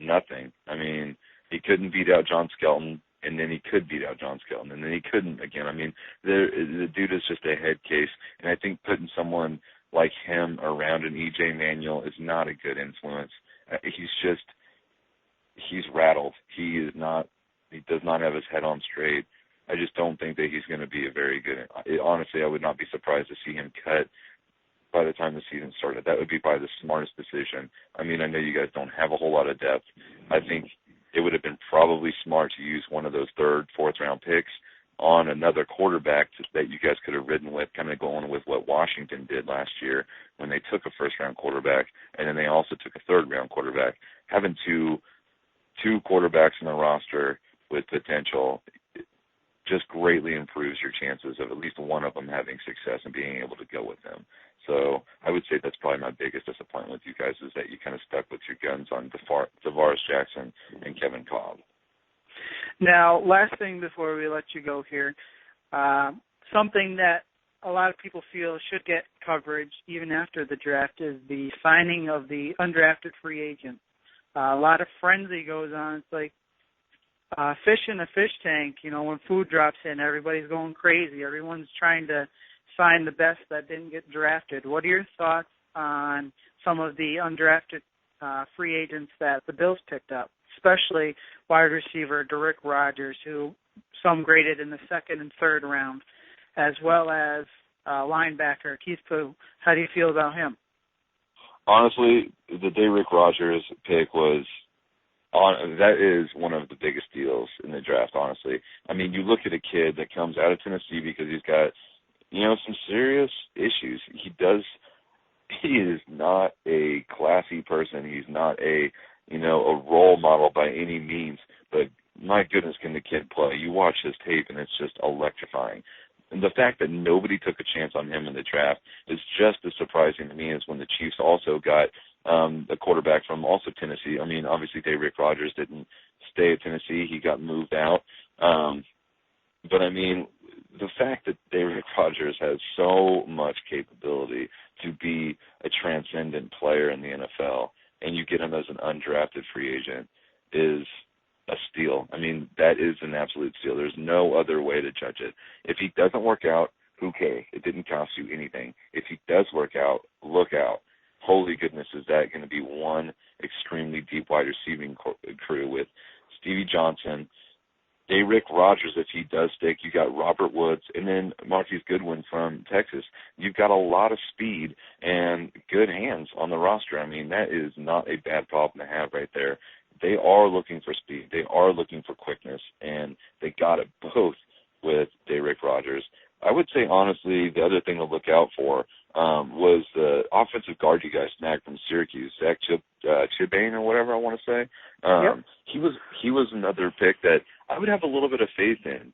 nothing. I mean, he couldn't beat out John Skelton, and then he could beat out John Skelton, and then he couldn't again. I mean, the dude is just a head case, and I think putting someone like him around an EJ Manuel is not a good influence. He's rattled. He does not have his head on straight. I just don't think that he's going to be a very good. Honestly, I would not be surprised to see him cut by the time the season started. That would be probably the smartest decision. I mean, I know you guys don't have a whole lot of depth. I think it would have been probably smart to use one of those third, fourth round picks on another quarterback that you guys could have ridden with, kind of going with what Washington did last year when they took a first-round quarterback, and then they also took a third-round quarterback. Having two quarterbacks in the roster with potential just greatly improves your chances of at least one of them having success and being able to go with them. So I would say that's probably my biggest disappointment with you guys, is that you kind of stuck with your guns on Tavares Jackson and Kevin Cobb. Now, last thing before we let you go here, something that a lot of people feel should get coverage even after the draft is the signing of the undrafted free agent. A lot of frenzy goes on. It's like fish in a fish tank. When food drops in, everybody's going crazy. Everyone's trying to sign the best that didn't get drafted. What are your thoughts on some of the undrafted free agents that the Bills picked up, especially wide receiver Derrick Rogers, who some graded in the second and third round, as well as linebacker Keith Pugh? How do you feel about him? Honestly, the Derrick Rogers pick that is one of the biggest deals in the draft, honestly. I mean, you look at a kid that comes out of Tennessee because he's got, some serious issues. He is not a classy person. He's not a role model by any means, but my goodness, can the kid play? You watch his tape and it's just electrifying. And the fact that nobody took a chance on him in the draft is just as surprising to me as when the Chiefs also got a quarterback from also Tennessee. I mean, obviously Derrick Rogers didn't stay at Tennessee. He got moved out. But, I mean, the fact that Derrick Rogers has so much capability to be a transcendent player in the NFL, and you get him as an undrafted free agent, is a steal. I mean, that is an absolute steal. There's no other way to judge it. If he doesn't work out, who cares? It didn't cost you anything. If he does work out, look out. Holy goodness, is that going to be one extremely deep wide receiving crew with Stevie Johnson, Derrick Rogers, if he does stick. You got Robert Woods, and then Marquise Goodwin from Texas. You've got a lot of speed and good hands on the roster. I mean, that is not a bad problem to have right there. they are looking for speed. They are looking for quickness, and they got it both with Derek Rogers. I would say, honestly, the other thing to look out for was the offensive guard you guys snagged from Syracuse, Zach Chibane or whatever I want to say. Yep. He was another pick that I would have a little bit of faith in.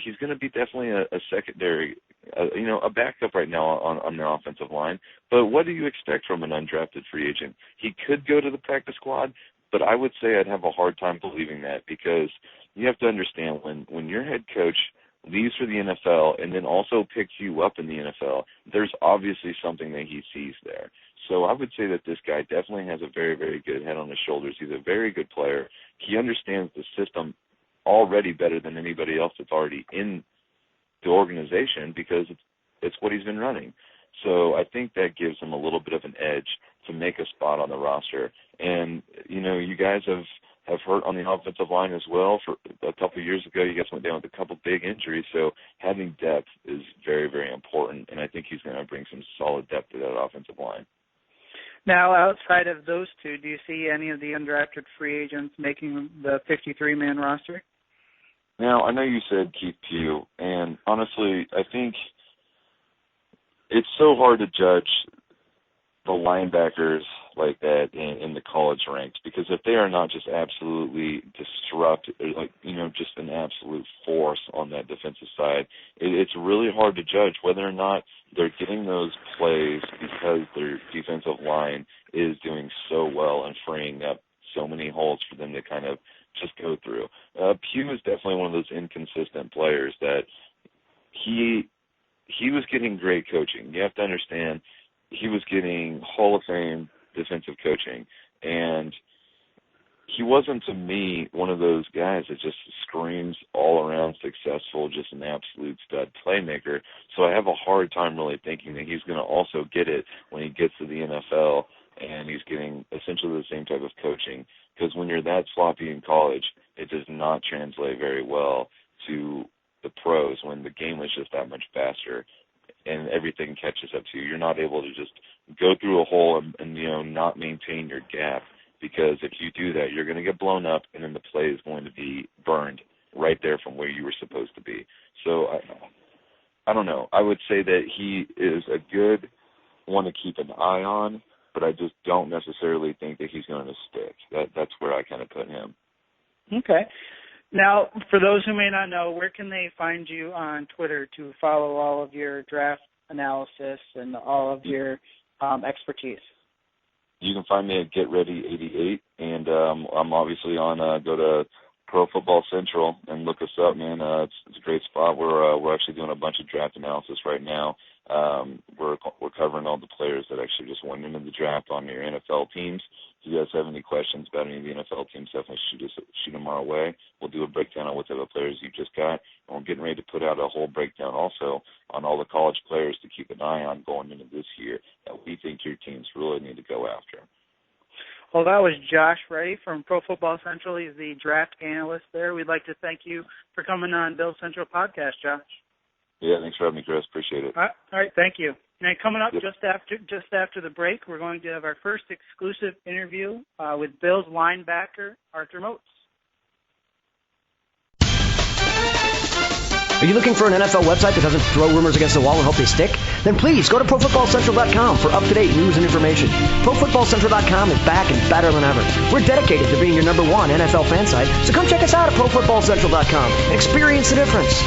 He's going to be definitely a secondary, a backup right now on the offensive line. But what do you expect from an undrafted free agent? He could go to the practice squad, but I would say I'd have a hard time believing that, because you have to understand when your head coach leaves for the NFL and then also picks you up in the NFL, there's obviously something that he sees there. So I would say that this guy definitely has a very, very good head on his shoulders. He's a very good player. He understands the system already better than anybody else that's already in the organization, because it's what he's been running. So I think that gives him a little bit of an edge to make a spot on the roster. And, you guys have hurt on the offensive line as well. For a couple of years ago, you guys went down with a couple big injuries, so having depth is very, very important, and I think he's going to bring some solid depth to that offensive line. Now, outside of those two, do you see any of the undrafted free agents making the 53-man roster? Now, I know you said Keith Pugh, and honestly, I think it's so hard to judge the linebackers like that in the college ranks, because if they are not just absolutely disruptive, just an absolute force on that defensive side, it's really hard to judge whether or not they're getting those plays because their defensive line is doing so well and freeing up so many holes for them to kind of just go through. Pugh is definitely one of those inconsistent players that he was getting great coaching. You have to understand, he was getting Hall of Fame defensive coaching, and he wasn't, to me, one of those guys that just screams all around successful, just an absolute stud playmaker. So I have a hard time really thinking that he's going to also get it when he gets to the NFL and he's getting essentially the same type of coaching, because when you're that sloppy in college, it does not translate very well to the pros when the game is just that much faster and everything catches up to you. You're not able to just go through a hole and not maintain your gap, because if you do that, you're going to get blown up, and then the play is going to be burned right there from where you were supposed to be. So I don't know. I would say that he is a good one to keep an eye on, but I just don't necessarily think that he's going to stick. That's where I kind of put him. Okay. Now, for those who may not know, where can they find you on Twitter to follow all of your draft analysis and all of your expertise? You can find me at GetReady88, and I'm obviously on go to Pro Football Central and look us up, man. It's a great spot. We're actually doing a bunch of draft analysis right now. We're covering all the players that actually just went into the draft on your NFL teams. If you guys have any questions about any of the NFL teams, definitely shoot them our way. We'll do a breakdown on what type of players you just got, and we're getting ready to put out a whole breakdown also on all the college players to keep an eye on going into this year that we think your teams really need to go after. Well, that was Josh Reedy from Pro Football Central. He's the draft analyst there. We'd like to thank you for coming on Bill Central Podcast, Josh. Yeah, thanks for having me, Chris. Appreciate it. All right, thank you. And coming up just after the break, we're going to have our first exclusive interview with Bills linebacker Arthur Moats. Are you looking for an NFL website that doesn't throw rumors against the wall and hope they stick? Then please go to ProFootballCentral.com for up-to-date news and information. ProFootballCentral.com is back and better than ever. We're dedicated to being your #1 NFL fan site, so come check us out at ProFootballCentral.com and experience the difference.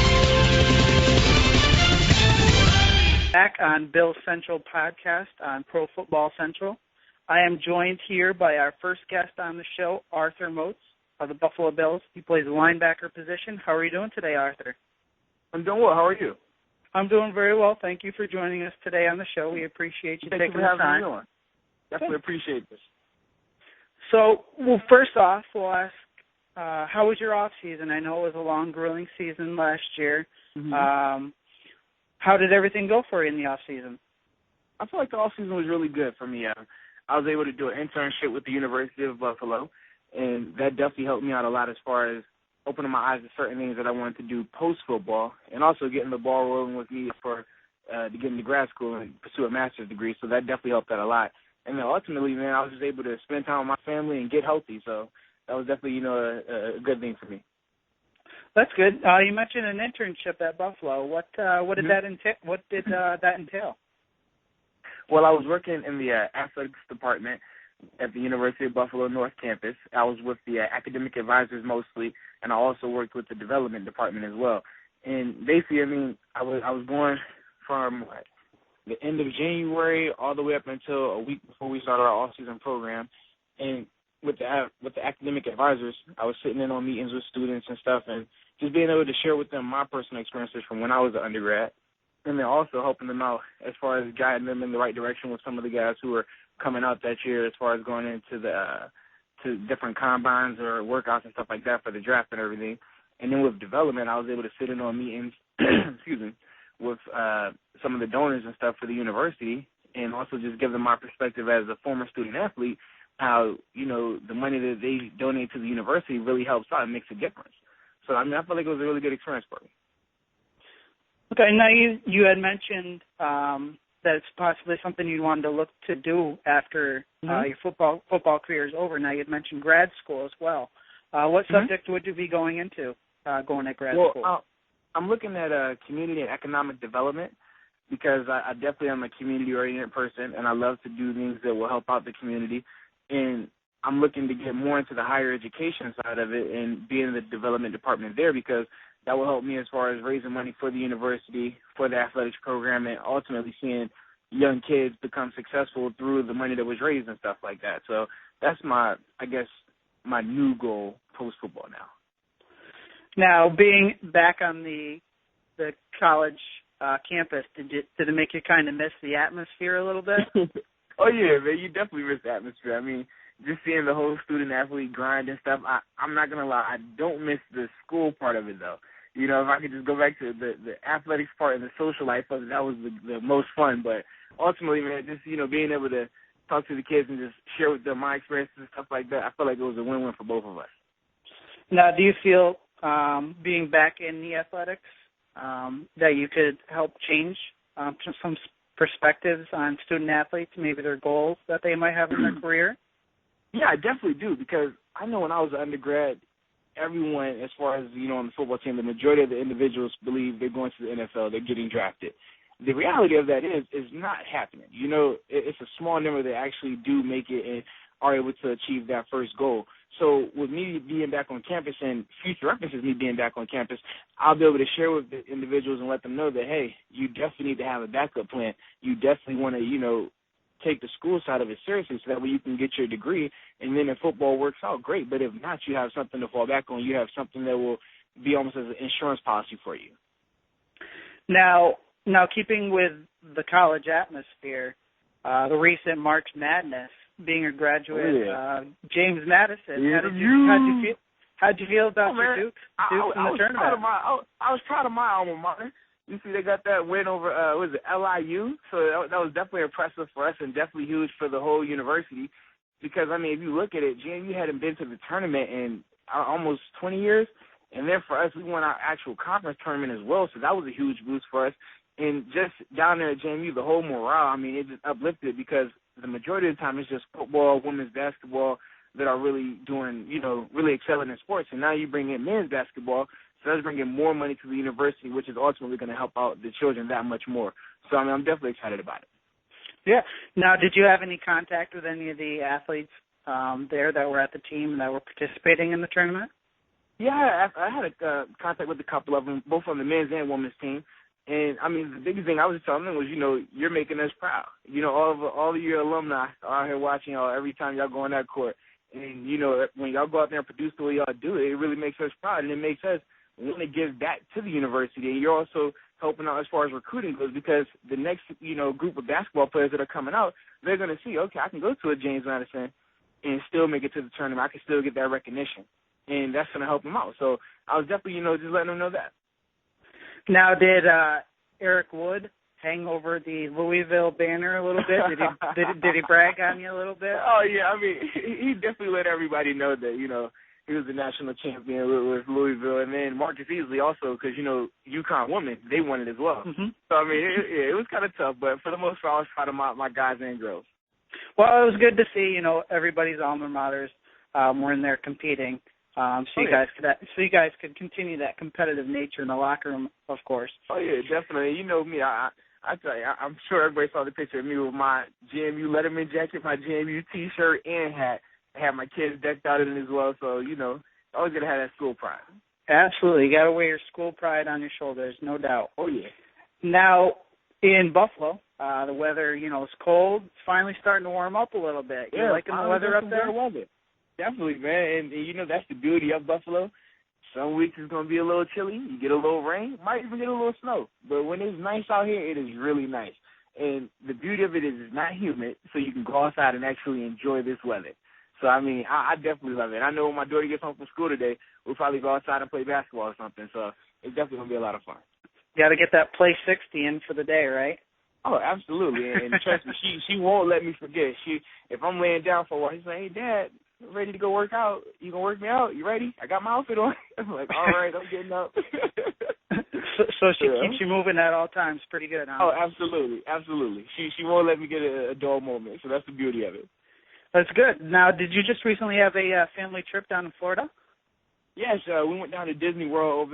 Back on Bill Central Podcast on Pro Football Central. I am joined here by our first guest on the show, Arthur Moats of the Buffalo Bills. He plays the linebacker position. How are you doing today, Arthur? I'm doing well. How are you? I'm doing very well. Thank you for joining us today on the show. We appreciate you taking the time. Thank you for having me on. Definitely appreciate this. So, first off, we'll ask, how was your off season? I know it was a long, grueling season last year. Mm-hmm. How did everything go for you in the off season? I feel like the off season was really good for me. I was able to do an internship with the University of Buffalo, and that definitely helped me out a lot as far as opening my eyes to certain things that I wanted to do post-football, and also getting the ball rolling with me for to get into grad school and pursue a master's degree. So that definitely helped out a lot. And then ultimately, man, I was just able to spend time with my family and get healthy. So was definitely, a good thing for me. That's good. You mentioned an internship at Buffalo. What did that entail? What did that entail? Well, I was working in the athletics department at the University of Buffalo North Campus. I was with the academic advisors mostly, and I also worked with the development department as well. And basically, I was going from the end of January all the way up until a week before we started our off-season program. And with the academic advisors, I was sitting in on meetings with students and stuff, and just being able to share with them my personal experiences from when I was an undergrad, and then also helping them out as far as guiding them in the right direction with some of the guys who were coming out that year as far as going into to different combines or workouts and stuff like that for the draft and everything. And then with development, I was able to sit in on meetings, with some of the donors and stuff for the university, and also just give them my perspective as a former student athlete, how, the money that they donate to the university really helps out and makes a difference. So, I feel like it was a really good experience for me. Okay, now you had mentioned that it's possibly something you wanted to look to do after your football career is over. Now, you had mentioned grad school as well. What subject would you be going into going at grad school? I'm looking at community and economic development because I definitely am a community-oriented person, and I love to do things that will help out the community. And I'm looking to get more into the higher education side of it and be in the development department there because that will help me as far as raising money for the university, for the athletics program, and ultimately seeing young kids become successful through the money that was raised and stuff like that. So that's my new goal post-football now. Now, being back on the college campus, did it make you kind of miss the atmosphere a little bit? Oh, yeah, man, you definitely miss the atmosphere. Just seeing the whole student-athlete grind and stuff, I'm not going to lie, I don't miss the school part of it, though. If I could just go back to the athletics part and the social life of it, that was the most fun. But ultimately, man, just, being able to talk to the kids and just share with them my experiences and stuff like that, I feel like it was a win-win for both of us. Now, do you feel being back in the athletics that you could help change some perspectives on student athletes, maybe their goals that they might have in their career? Yeah, I definitely do because I know when I was an undergrad, everyone, as far as, on the football team, the majority of the individuals believe they're going to the NFL, they're getting drafted. The reality of that is not happening. It's a small number that actually do make it and are able to achieve that first goal. So with me being back on campus and future references me being back on campus, I'll be able to share with the individuals and let them know that, hey, you definitely need to have a backup plan. You definitely want to, take the school side of it seriously so that way you can get your degree, and then if football works out, great. But if not, you have something to fall back on. You have something that will be almost as an insurance policy for you. Now keeping with the college atmosphere, the recent March Madness, being a graduate, James Madison, how'd you feel about your Dukes in the tournament? I was proud of my alma mater. You see, they got that win over, LIU, so that was definitely impressive for us and definitely huge for the whole university because, if you look at it, JMU hadn't been to the tournament in almost 20 years, and then for us, we won our actual conference tournament as well, so that was a huge boost for us. And just down there at JMU, the whole morale, it just uplifted because the majority of the time it's just football, women's basketball that are really doing, really excelling in sports, and now you bring in men's basketball, so that's bringing more money to the university, which is ultimately going to help out the children that much more. So, I'm definitely excited about it. Yeah. Now, did you have any contact with any of the athletes there that were at the team and that were participating in the tournament? Yeah, I had a contact with a couple of them, both on the men's and women's team. And, the biggest thing I was telling them was, you're making us proud. All of your alumni are out here watching y'all every time y'all go on that court. And, when y'all go out there and produce the way y'all do it, it really makes us proud. And it makes us want to give back to the university. And you're also helping out as far as recruiting goes because the next, group of basketball players that are coming out, they're going to see, okay, I can go to a James Madison and still make it to the tournament. I can still get that recognition. And that's going to help them out. So I was definitely, just letting them know that. Now, did Eric Wood hang over the Louisville banner a little bit? Did he brag on you a little bit? Oh, yeah. He definitely let everybody know that, he was the national champion with Louisville. And then Marcus Easley also because, UConn women, they won it as well. Mm-hmm. So, it was kind of tough. But for the most part, I was proud of my guys and girls. Well, it was good to see, everybody's alma maters were in there competing. So you guys could continue that competitive nature in the locker room, of course. Oh yeah, definitely. You know me, I tell you, I'm sure everybody saw the picture of me with my JMU Letterman jacket, my JMU T-shirt, and hat. I had my kids decked out in it as well. So always gonna have that school pride. Absolutely, you got to wear your school pride on your shoulders, no doubt. Oh yeah. Now in Buffalo, the weather, is cold. It's finally starting to warm up a little bit. You liking the weather up there? Definitely, man. And that's the beauty of Buffalo. Some weeks it's going to be a little chilly. You get a little rain. Might even get a little snow. But when it's nice out here, it is really nice. And the beauty of it is it's not humid, so you can go outside and actually enjoy this weather. So, I definitely love it. I know when my daughter gets home from school today, we'll probably go outside and play basketball or something. So it's definitely going to be a lot of fun. You got to get that play 60 in for the day, right? Oh, absolutely. And trust me, she won't let me forget. If I'm laying down for a while, she's like, hey, Dad, I'm ready to go work out. You going to work me out? You ready? I got my outfit on. I'm like, all right, I'm getting up. So she keeps you moving at all times. Pretty good, huh? Oh, absolutely. Absolutely. She won't let me get a dull moment, so that's the beauty of it. That's good. Now, did you just recently have a family trip down in Florida? Yes, we went down to Disney World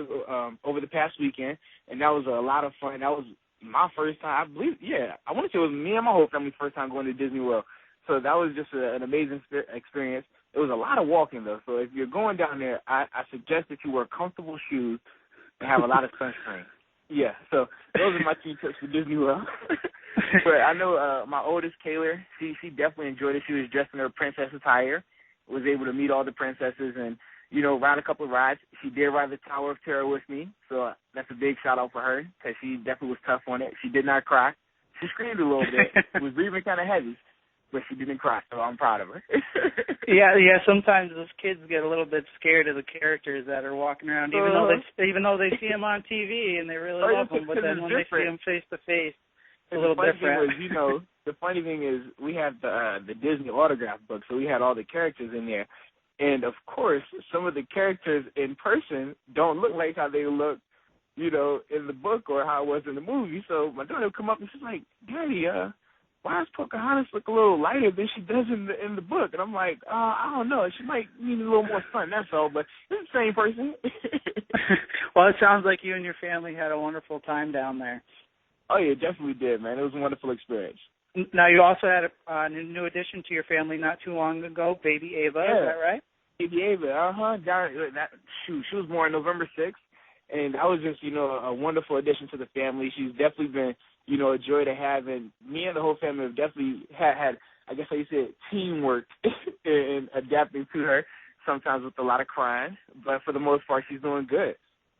over the past weekend, and that was a lot of fun. That was my first time, I believe. Yeah, I want to say it was me and my whole family's first time going to Disney World. So that was just an amazing experience. It was a lot of walking, though. So if you're going down there, I suggest that you wear comfortable shoes and have a lot of sunscreen. Yeah, so those are my 2 tips for Disney World. But I know my oldest, Kayla, she definitely enjoyed it. She was dressed in her princess attire, was able to meet all the princesses and, ride a couple of rides. She did ride the Tower of Terror with me, so that's a big shout-out for her because she definitely was tough on it. She did not cry. She screamed a little bit. It was breathing kind of heavy, but she didn't cry, so I'm proud of her. Yeah. Sometimes those kids get a little bit scared of the characters that are walking around, even though they see them on TV and they really love them, but then when they see them face to face, it's a little different. The funny thing is, we have the Disney autograph book, so we had all the characters in there, and of course, some of the characters in person don't look like how they look, in the book or how it was in the movie. So my daughter would come up and she's like, Daddy, why does Pocahontas look a little lighter than she does in the book? And I'm like, I don't know. She might need a little more sun, that's all. But it's the same person. Well, it sounds like you and your family had a wonderful time down there. Oh, yeah, definitely did, man. It was a wonderful experience. Now, you also had a new addition to your family not too long ago, baby Ava. Yeah. Is that right? Baby Ava, she was born November 6th. And that was just, a wonderful addition to the family. She's definitely been, a joy to have. And me and the whole family have definitely had I guess how you said, teamwork in adapting to her, sometimes with a lot of crying. But for the most part, she's doing good.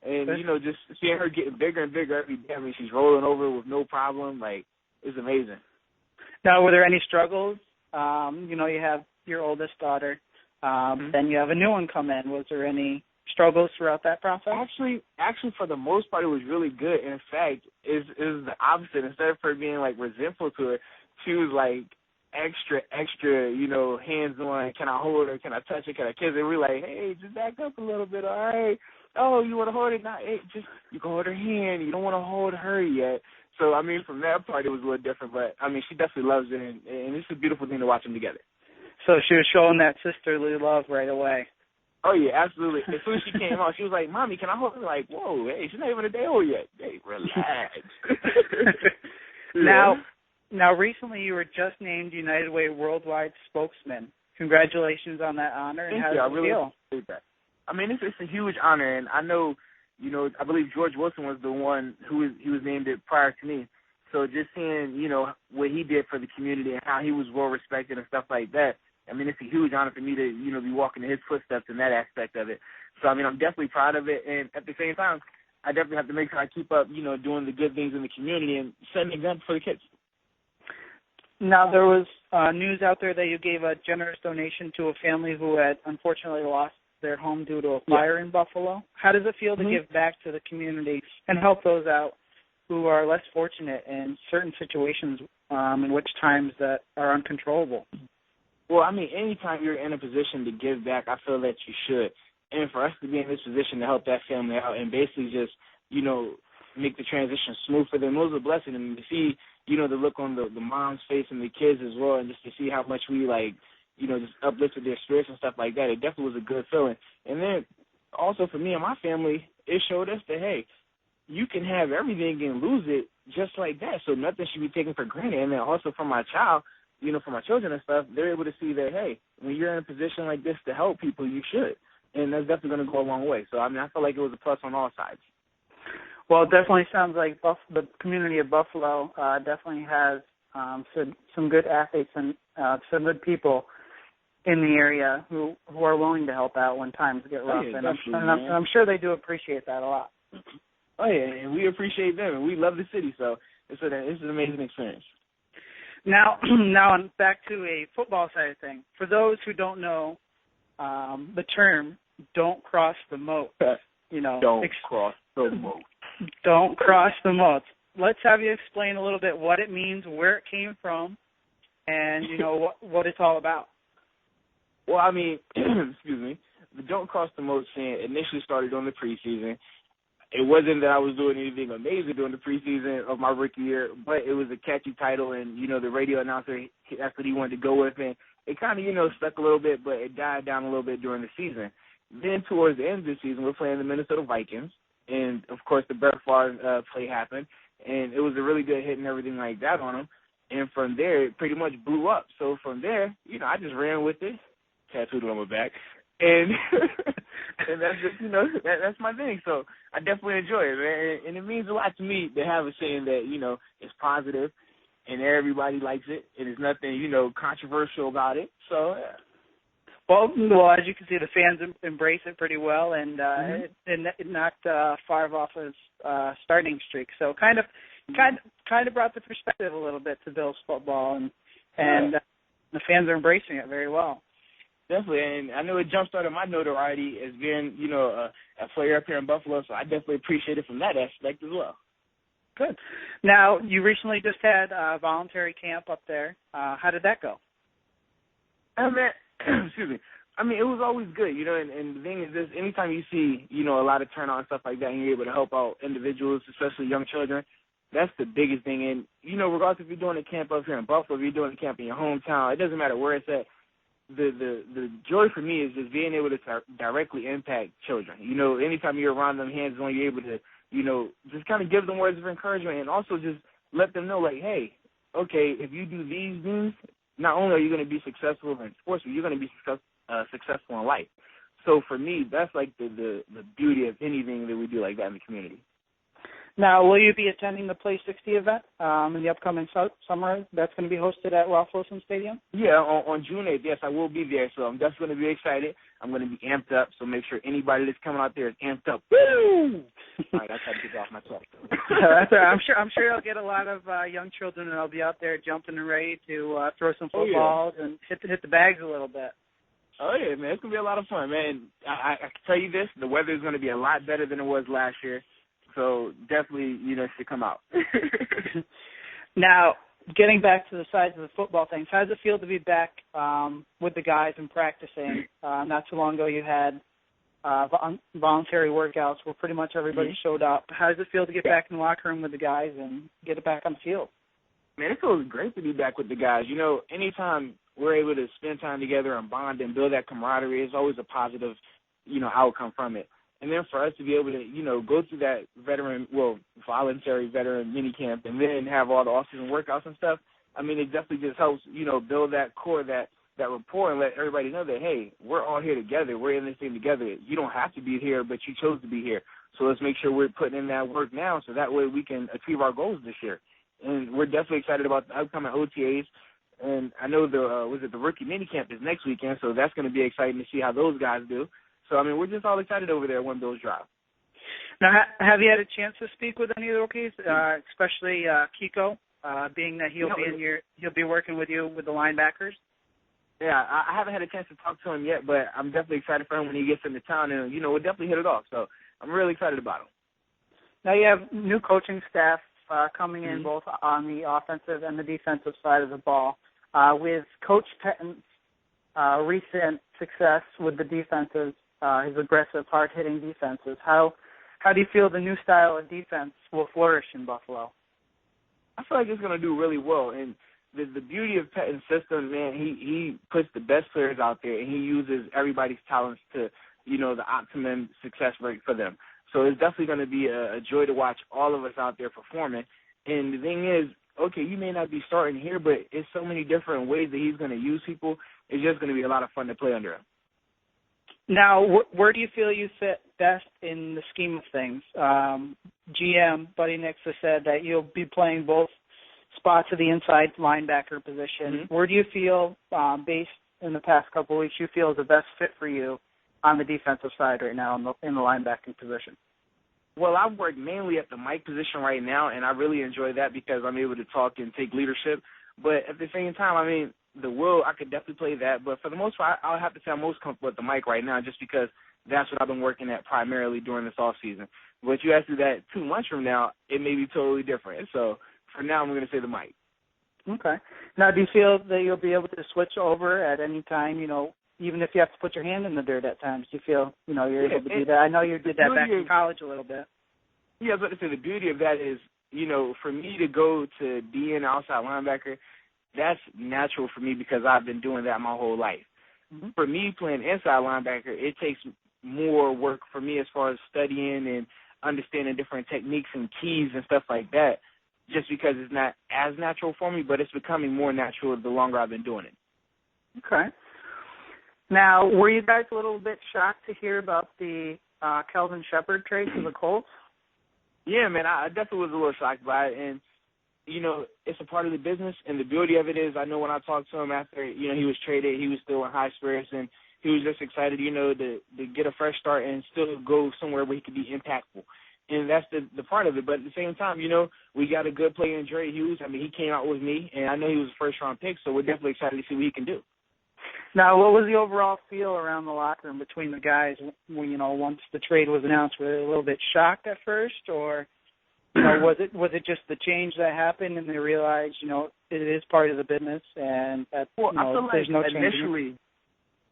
And, just seeing her getting bigger and bigger every day. I mean, she's rolling over with no problem. Like, it's amazing. Now, were there any struggles? You have your oldest daughter. Then you have a new one come in. Was there any struggles throughout that process? Actually, for the most part, it was really good. In fact, it was the opposite. Instead of her being, resentful to her, she was, extra, hands-on. Can I hold her? Can I touch her? Can I kiss her? We're like, hey, just back up a little bit, all right? Oh, you want to hold it? Nah, you can hold her hand. You don't want to hold her yet. So, from that part, it was a little different. But, she definitely loves it, and it's a beautiful thing to watch them together. So she was showing that sisterly love right away. Oh, yeah, absolutely. As soon as she came out, she was like, Mommy, can I hold her? Like, whoa, hey, she's not even a day old yet. Hey, relax. Now, recently you were just named United Way Worldwide Spokesman. Congratulations on that honor, and how does it feel? Appreciate that. It's a huge honor, and I know, I believe George Wilson was the one he was named it prior to me. So just seeing, what he did for the community and how he was well respected and stuff like that, it's a huge honor for me to, be walking in his footsteps in that aspect of it. So, I'm definitely proud of it. And at the same time, I definitely have to make sure I keep up, doing the good things in the community and setting an example for the kids. Now, there was news out there that you gave a generous donation to a family who had unfortunately lost their home due to a fire in Buffalo. How does it feel to give back to the community and help those out who are less fortunate in certain situations in which times that are uncontrollable? Well, anytime you're in a position to give back, I feel that you should. And for us to be in this position to help that family out and basically just, make the transition smooth for them, it was a blessing. And to see, the look on the mom's face and the kids as well, and just to see how much we, just uplifted their spirits and stuff like that. It definitely was a good feeling. And then also for me and my family, it showed us that, hey, you can have everything and lose it just like that. So nothing should be taken for granted. And then also for my child, for my children and stuff, they're able to see that, hey, when you're in a position like this to help people, you should. And that's definitely going to go a long way. So, I feel like it was a plus on all sides. Well, it definitely sounds like the community of Buffalo definitely has some good athletes and some good people in the area who are willing to help out when times get rough. Yeah, and I'm sure they do appreciate that a lot. Oh, yeah, and we appreciate them, and we love the city, so it's an amazing experience. Now back to a football side of things. For those who don't know the term, don't cross the moat. Don't cross the moat. Don't cross the moat. Let's have you explain a little bit what it means, where it came from, and, what it's all about. Well, excuse me, the Don't Cross the Moat chant initially started during the preseason. It wasn't that I was doing anything amazing during the preseason of my rookie year, but it was a catchy title, and, the radio announcer, that's what he wanted to go with, and it kind of, stuck a little bit, but it died down a little bit during the season. Then towards the end of the season, we're playing the Minnesota Vikings, and, of course, the Brett Favre play happened, and it was a really good hit and everything like that on him, and from there, it pretty much blew up. So from there, I just ran with it, tattooed on my back, and and that's just, that's my thing. So I definitely enjoy it, man. And it means a lot to me to have a saying that, is positive and everybody likes it and there's nothing, controversial about it. So, yeah. Well, as you can see, the fans embrace it pretty well, and it knocked Favre off his starting streak. So kind of brought the perspective a little bit to Bills football, and the fans are embracing it very well. Definitely, and I know it jump-started my notoriety as being, a player up here in Buffalo, so I definitely appreciate it from that aspect as well. Good. Now, you recently just had a voluntary camp up there. How did that go? Excuse me. It was always good, and the thing is this, anytime you see, a lot of turnout and stuff like that, and you're able to help out individuals, especially young children, that's the biggest thing. And, regardless if you're doing a camp up here in Buffalo, if you're doing a camp in your hometown, it doesn't matter where it's at. The joy for me is just being able to directly impact children. Anytime you're around them, hands-on, you're able to, just kind of give them words of encouragement and also just let them know, like, hey, okay, if you do these things, not only are you going to be successful in sports, but you're going to be successful in life. So for me, that's like the beauty of anything that we do like that in the community. Now, will you be attending the Play 60 event in the upcoming summer that's going to be hosted at Ralph Wilson Stadium? Yeah, on June 8th, yes, I will be there. So I'm definitely going to be excited. I'm going to be amped up. So make sure anybody that's coming out there is amped up. Woo! All right, I tried to get off my chest. That's all right. I'm sure you'll get a lot of young children, and they'll be out there jumping and ready to throw some footballs and hit the bags a little bit. Oh, yeah, man. It's going to be a lot of fun, man. I can tell you this, the weather is going to be a lot better than it was last year. So definitely, should come out. Now, getting back to the sides of the football things, how does it feel to be back with the guys and practicing? Not too long ago you had voluntary workouts where pretty much everybody showed up. How does it feel to get back in the locker room with the guys and get it back on the field? Man, it feels great to be back with the guys. Anytime we're able to spend time together and bond and build that camaraderie, it's always a positive, outcome from it. And then for us to be able to, go through that voluntary veteran mini camp and then have all the off-season workouts and stuff, it definitely just helps, build that core, that rapport and let everybody know that, hey, we're all here together. We're in this thing together. You don't have to be here, but you chose to be here. So let's make sure we're putting in that work now so that way we can achieve our goals this year. And we're definitely excited about the upcoming OTAs. And I know the rookie mini camp is next weekend, so that's going to be exciting to see how those guys do. So, we're just all excited over there when Bills drop. Now, have you had a chance to speak with any of the rookies, especially Kiko, being that he'll be working with you with the linebackers? Yeah, I haven't had a chance to talk to him yet, but I'm definitely excited for him when he gets into town, and, we'll definitely hit it off. So I'm really excited about him. Now, you have new coaching staff coming in both on the offensive and the defensive side of the ball. With Coach Pettin's recent success with the defenses, his aggressive, hard-hitting defenses. How do you feel the new style of defense will flourish in Buffalo? I feel like it's going to do really well. And the beauty of Pettin's system, man, he puts the best players out there, and he uses everybody's talents to, the optimum success rate for them. So it's definitely going to be a joy to watch all of us out there performing. And the thing is, okay, you may not be starting here, but it's so many different ways that he's going to use people. It's just going to be a lot of fun to play under him. Now, where do you feel you fit best in the scheme of things? GM Buddy Nix has said that you'll be playing both spots of the inside linebacker position. Mm-hmm. Where do you feel, based in the past couple of weeks, you feel is the best fit for you on the defensive side right now in the linebacking position? Well, I've worked mainly at the Mike position right now, and I really enjoy that because I'm able to talk and take leadership. But at the same time, I mean, the will, I could definitely play that. But for the most part, I'll have to say I'm most comfortable with the Mike right now just because that's what I've been working at primarily during this offseason. But you ask me that 2 months from now, it may be totally different. So for now, I'm going to say the Mike. Okay. Now, do you feel that you'll be able to switch over at any time, even if you have to put your hand in the dirt at times? Do you feel, you're able to do that? I know you did that back in college a little bit. Yeah, I was about to say the beauty of that is, for me to go to DN outside linebacker, that's natural for me because I've been doing that my whole life. Mm-hmm. For me, playing inside linebacker, it takes more work for me as far as studying and understanding different techniques and keys and stuff like that, just because it's not as natural for me, but it's becoming more natural the longer I've been doing it. Okay. Now, were you guys a little bit shocked to hear about the Kelvin Shepard trade to the Colts? Yeah, man, I definitely was a little shocked by it, and it's a part of the business, and the beauty of it is I know when I talked to him after, he was traded, he was still in high spirits, and he was just excited, to get a fresh start and still go somewhere where he could be impactful. And that's the part of it. But at the same time, we got a good player in Dre Hughes. I mean, he came out with me, and I know he was a first-round pick, so we're definitely excited to see what he can do. Now, what was the overall feel around the locker room between the guys when, once the trade was announced? Were they a little bit shocked at first, or was it just the change that happened and they realized, it is part of the business and that I feel there's no change?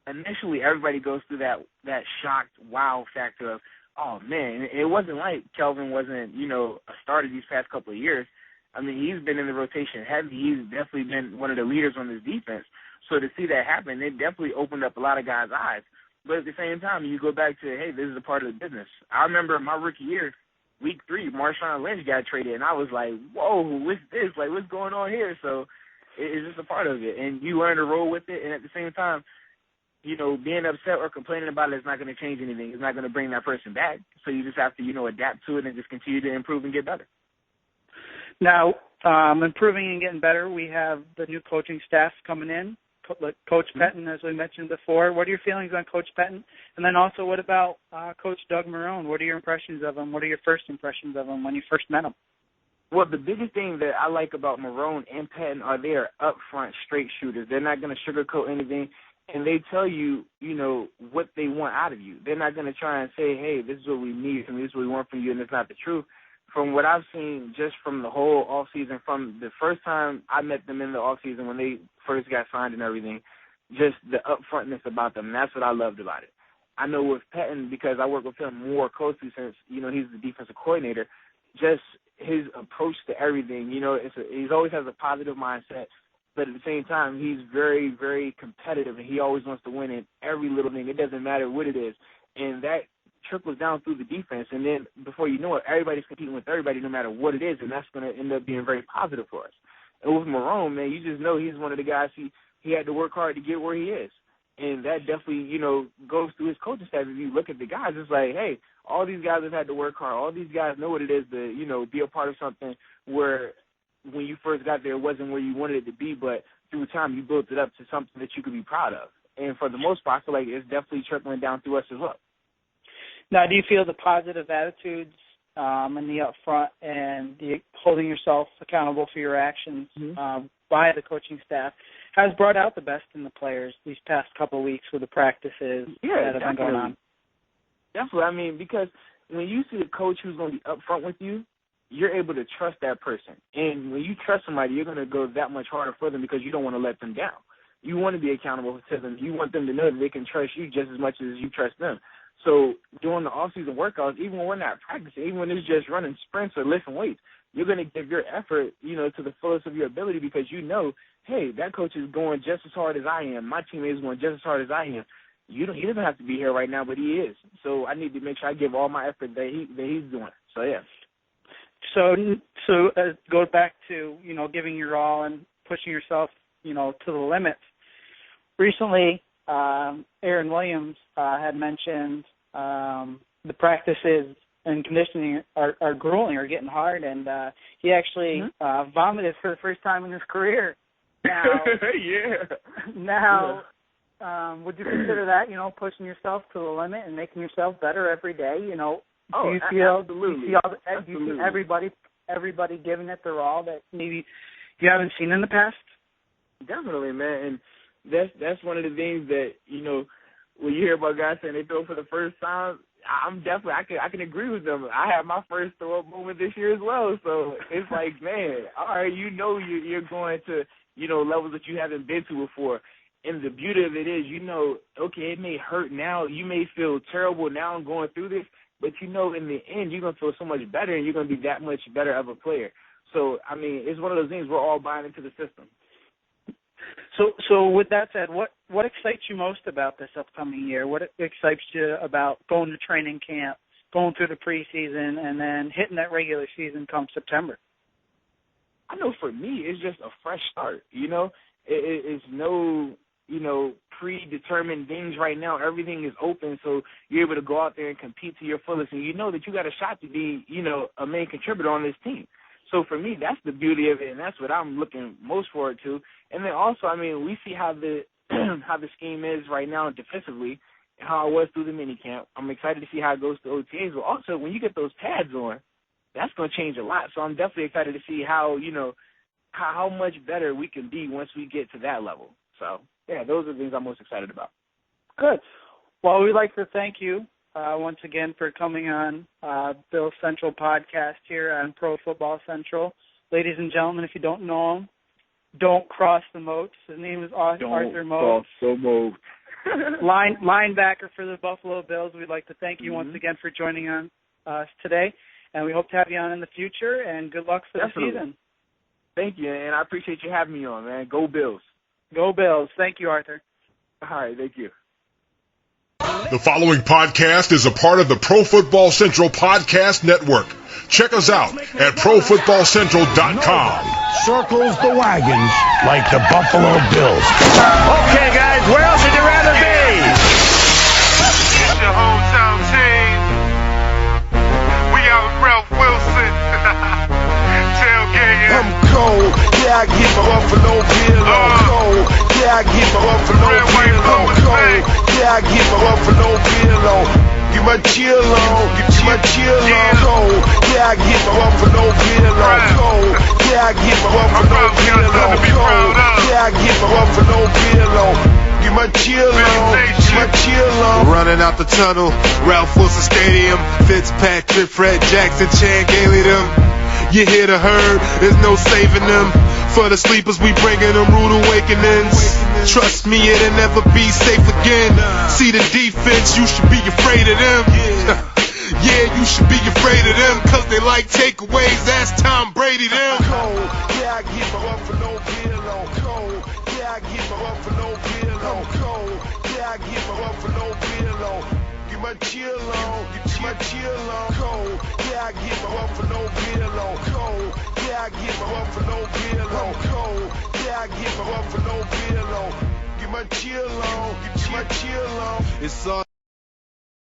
Initially, everybody goes through that shocked wow factor of, oh, man, it wasn't like Kelvin wasn't, a starter these past couple of years. I mean, he's been in the rotation heavy. He's definitely been one of the leaders on this defense. So to see that happen, it definitely opened up a lot of guys' eyes. But at the same time, you go back to, hey, this is a part of the business. I remember my rookie year, week 3, Marshawn Lynch got traded, and I was like, whoa, what's this? Like, what's going on here? So it's just a part of it. And you learn to roll with it, and at the same time, being upset or complaining about it is not going to change anything. It's not going to bring that person back. So you just have to, adapt to it and just continue to improve and get better. Now, improving and getting better, we have the new coaching staff coming in. Coach Pettin, as we mentioned before. What are your feelings on Coach Pettin? And then also, what about Coach Doug Marrone? What are your impressions of him? What are your first impressions of him when you first met him? Well, the biggest thing that I like about Marrone and Pettin are they are upfront straight shooters. They're not going to sugarcoat anything, and they tell you, what they want out of you. They're not going to try and say, hey, this is what we need from you, this is what we want from you, and it's not the truth. From what I've seen just from the whole offseason, from the first time I met them in the offseason when they first got signed and everything, just the upfrontness about them, and that's what I loved about it. I know with Pettin, because I work with him more closely since, he's the defensive coordinator, just his approach to everything, he's always has a positive mindset, but at the same time, he's very, very competitive, and he always wants to win in every little thing. It doesn't matter what it is, and that trickles down through the defense, and then before you know it, everybody's competing with everybody no matter what it is, and that's going to end up being very positive for us. And with Marrone, man, you just know he's one of the guys he had to work hard to get where he is. And that definitely, goes through his coaching staff. If you look at the guys, it's like, hey, all these guys have had to work hard. All these guys know what it is to, be a part of something where when you first got there it wasn't where you wanted it to be, but through time you built it up to something that you could be proud of. And for the most part, I feel like it's definitely trickling down through us as well. Now, do you feel the positive attitudes and the upfront and the holding yourself accountable for your actions by the coaching staff has brought out the best in the players these past couple of weeks with the practices that have been going on? Definitely. I mean, because when you see a coach who's going to be upfront with you, you're able to trust that person. And when you trust somebody, you're going to go that much harder for them because you don't want to let them down. You want to be accountable to them. You want them to know that they can trust you just as much as you trust them. So during the off-season workouts, even when we're not practicing, even when it's just running sprints or lifting weights, you're going to give your effort, to the fullest of your ability because you know, hey, that coach is going just as hard as I am. My teammate is going just as hard as I am. He doesn't have to be here right now, but he is. So I need to make sure I give all my effort that he's doing. So, yeah. So go back to, giving your all and pushing yourself, to the limits. Recently, Aaron Williams had mentioned the practices and conditioning are grueling or getting hard, and he actually vomited for the first time in his career. Now, Now, would you consider that, pushing yourself to the limit and making yourself better every day? Do you feel everybody giving it their all that maybe you haven't seen in the past? Definitely, man, and that's one of the things that when you hear about guys saying they throw for the first time, I can agree with them. I had my first throw up moment this year as well, so it's like, man, all right, you're going to levels that you haven't been to before. And the beauty of it is, okay, it may hurt now. You may feel terrible now I'm going through this, but in the end, you're going to feel so much better and you're going to be that much better of a player. So, I mean, it's one of those things we're all buying into the system. So with that said, what excites you most about this upcoming year? What excites you about going to training camp, going through the preseason, and then hitting that regular season come September? I know for me, it's just a fresh start, It's no, predetermined things right now. Everything is open, so you're able to go out there and compete to your fullest, and you know that you got a shot to be, a main contributor on this team. So for me, that's the beauty of it, and that's what I'm looking most forward to. And then also, I mean, we see how the how the scheme is right now defensively, and how it was through the minicamp. I'm excited to see how it goes to OTAs. But also, when you get those pads on, that's going to change a lot. So I'm definitely excited to see how much better we can be once we get to that level. So, yeah, those are the things I'm most excited about. Good. Well, we'd like to thank you once again for coming on Bill's Central podcast here on Pro Football Central. Ladies and gentlemen, if you don't know him, don't cross the moats. His name is Arthur Moats. Don't cross the moats. Linebacker for the Buffalo Bills. We'd like to thank you once again for joining us today, and we hope to have you on in the future, and good luck for the season. Thank you, and I appreciate you having me on, man. Go Bills. Go Bills. Thank you, Arthur. All right, thank you. The following podcast is a part of the Pro Football Central Podcast Network. Check us out at ProFootballCentral.com. Circles the wagons like the Buffalo Bills. Okay, guys, where else would you rather be? It's your hometown team. We out with Ralph Wilson. Tailgating. I'm cold, yeah, I get my Buffalo Bill on cold. Yeah, I get my Buffalo Bill on cold. Yeah, I get my Buffalo Bill on. Get my chill on, get my chill on cold. Yeah, I get my Buffalo Bill on cold. Yeah, I get my Buffalo Bill on cold. Yeah, I get my Buffalo Bill on. Get my chill on, get my chill on. Running out the tunnel, Ralph Wilson Stadium, Fitzpatrick, Fred Jackson, Chan Gailey them. You hear the herd, there's no saving them. For the sleepers, we bringing them rude awakenings. Trust me, it'll never be safe again. See the defense, you should be afraid of them. Yeah, you should be afraid of them, cause they like takeaways, ask Tom Brady them. Yeah, I get my Buffalo Bill on cold. Yeah, I get my Buffalo Bill on cold. Yeah, I get my Buffalo Bill on. Get my chill on, get my chill on cold. Yeah, I get my Buffalo Bill on cold. Yeah, I get my Buffalo Bill on cold. Yeah, I get my Buffalo Bill on. Get my chill on, get my chill on. It's all